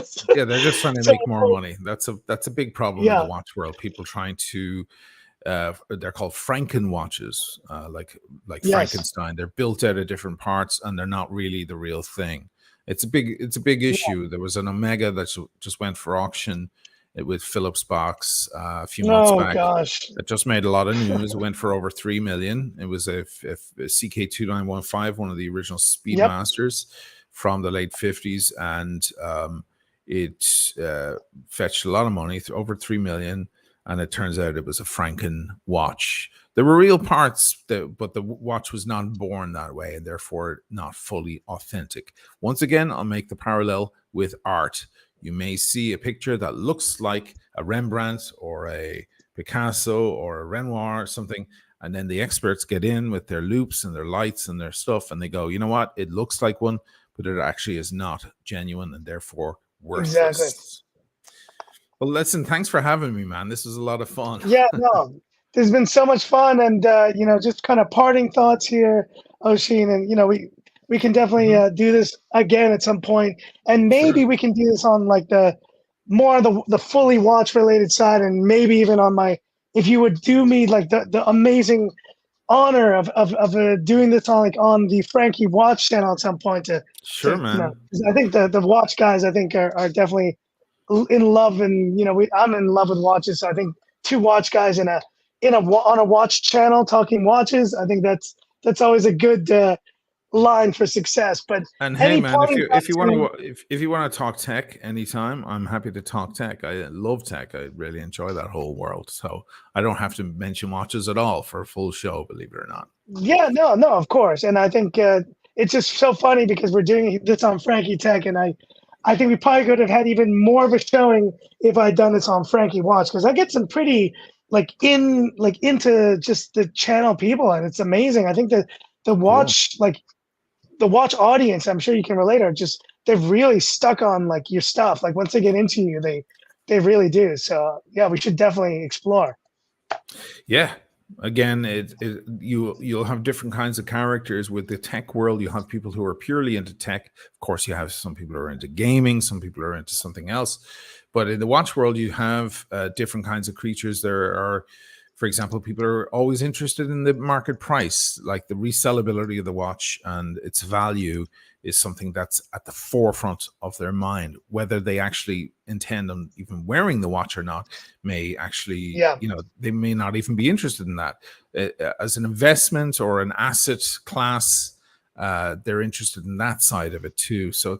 so, yeah, they're just trying to so make more money. That's a big problem in the yeah, watch world. People trying to, they're called Franken watches, like yes, Frankenstein. They're built out of different parts, and they're not really the real thing. It's a big yeah. issue. There was an Omega that just went for auction with Phillips box a few months Oh back. gosh. It just made a lot of news. It went for over 3 million. It was a CK2915, one of the original Yep. Speedmasters from the late 50s, and it fetched a lot of money, over 3 million. And it turns out it was a Franken watch. There were real parts, but the watch was not born that way, and therefore not fully authentic. Once again, I'll make the parallel with art. You may see a picture that looks like a Rembrandt or a Picasso or a Renoir or something, and then the experts get in with their loops and their lights and their stuff, and they go, you know what? It looks like one, but it actually is not genuine and therefore Exactly. worthless. Well, listen, thanks for having me, man. This was a lot of fun. Yeah, no, there's been so much fun, and just kind of parting thoughts here, Oshin, and we can definitely do this again at some point, and maybe Sure. we can do this on like the more of the fully watch related side, and maybe even on my if you would do me like the amazing honor of doing this on like on the Frankie Watch channel at some point Sure, 'cause man. I think the watch guys I think are definitely in love, and I'm in love with watches, so I think two watch guys on a watch channel talking watches, I think that's always a good line for success. But And hey, any man, parting if thoughts you want here? to if you want to talk tech anytime, I'm happy to talk tech. I love tech. I really enjoy that whole world. So I don't have to mention watches at all for a full show, believe it or not. Yeah, no, of course. And I think it's just so funny because we're doing this on Frankie Tech, and I think we probably could have had even more of a showing if I'd done this on Frankie Watch, because I get some pretty into just the channel people, and it's amazing. I think that the Cool. watch the watch audience, I'm sure you can relate, are just they've really stuck on like your stuff. Like once they get into you, they really do. So yeah, we should definitely explore. Yeah. Again, you'll have different kinds of characters with the tech world. You have people who are purely into tech. Of course, you have some people who are into gaming, some people are into something else. But in the watch world, you have different kinds of creatures. There are, for example, people are always interested in the market price, like the resellability of the watch and its value is something that's at the forefront of their mind. Whether they actually intend on even wearing the watch or not may actually, Yeah, they may not even be interested in that. As an investment or an asset class, they're interested in that side of it too. So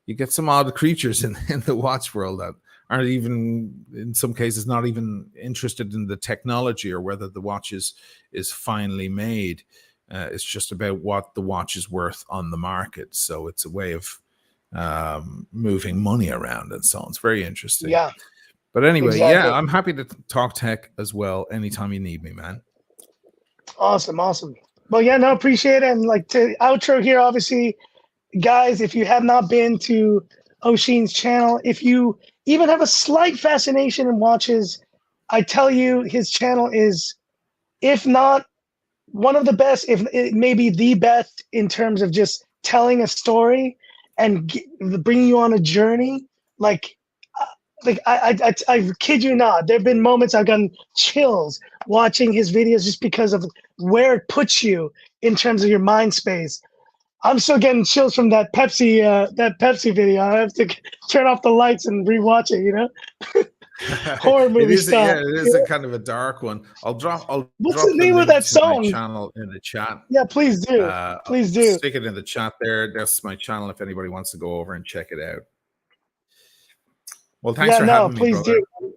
you get some odd creatures in the watch world that aren't even, in some cases, not even interested in the technology or whether the watch is finely made. It's just about what the watch is worth on the market. So it's a way of moving money around and so on. It's very interesting. yeah, But anyway, yeah, exactly. I'm happy to talk tech as well anytime you need me, man. Awesome, awesome. Well, yeah, no, appreciate it. And like to outro here, obviously, guys, if you have not been to Oshin's channel, if you even have a slight fascination in watches, I tell you, his channel is, if not one of the best, if it may be the best in terms of just telling a story and bringing you on a journey. Like, I kid you not. There have been moments I've gotten chills watching his videos just because of where it puts you in terms of your mind space. I'm still getting chills from that Pepsi video. I have to turn off the lights and rewatch it. Horror It movie is, yeah, style. it is a kind of a dark one. I'll What's the drop the name of link that to my song? channel in the chat. Yeah, please do. I'll Please do. stick it in the chat there. That's my channel if anybody wants to go over and check it out. Well, thanks Yeah, for no, having me, please brother. do.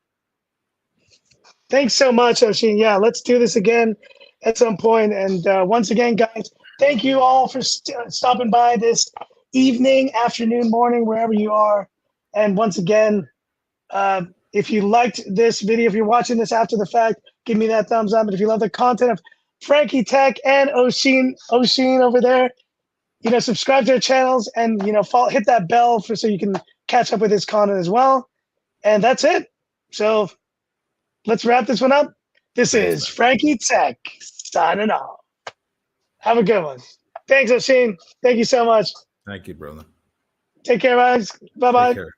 Thanks so much, Oshin. Yeah, let's do this again at some point. And once again, guys, thank you all for stopping by this evening, afternoon, morning, wherever you are. And once again, if you liked this video, if you're watching this after the fact, give me that thumbs up. And if you love the content of Frankie Tech and Oshin over there, subscribe to their channels and hit that bell so you can catch up with his content as well. And that's it. So let's wrap this one up. This Thanks, is man. Frankie Tech signing off. Have a good one. Thanks, Oshin. Thank you so much. Thank you, brother. Take care, guys. Bye Take bye. care.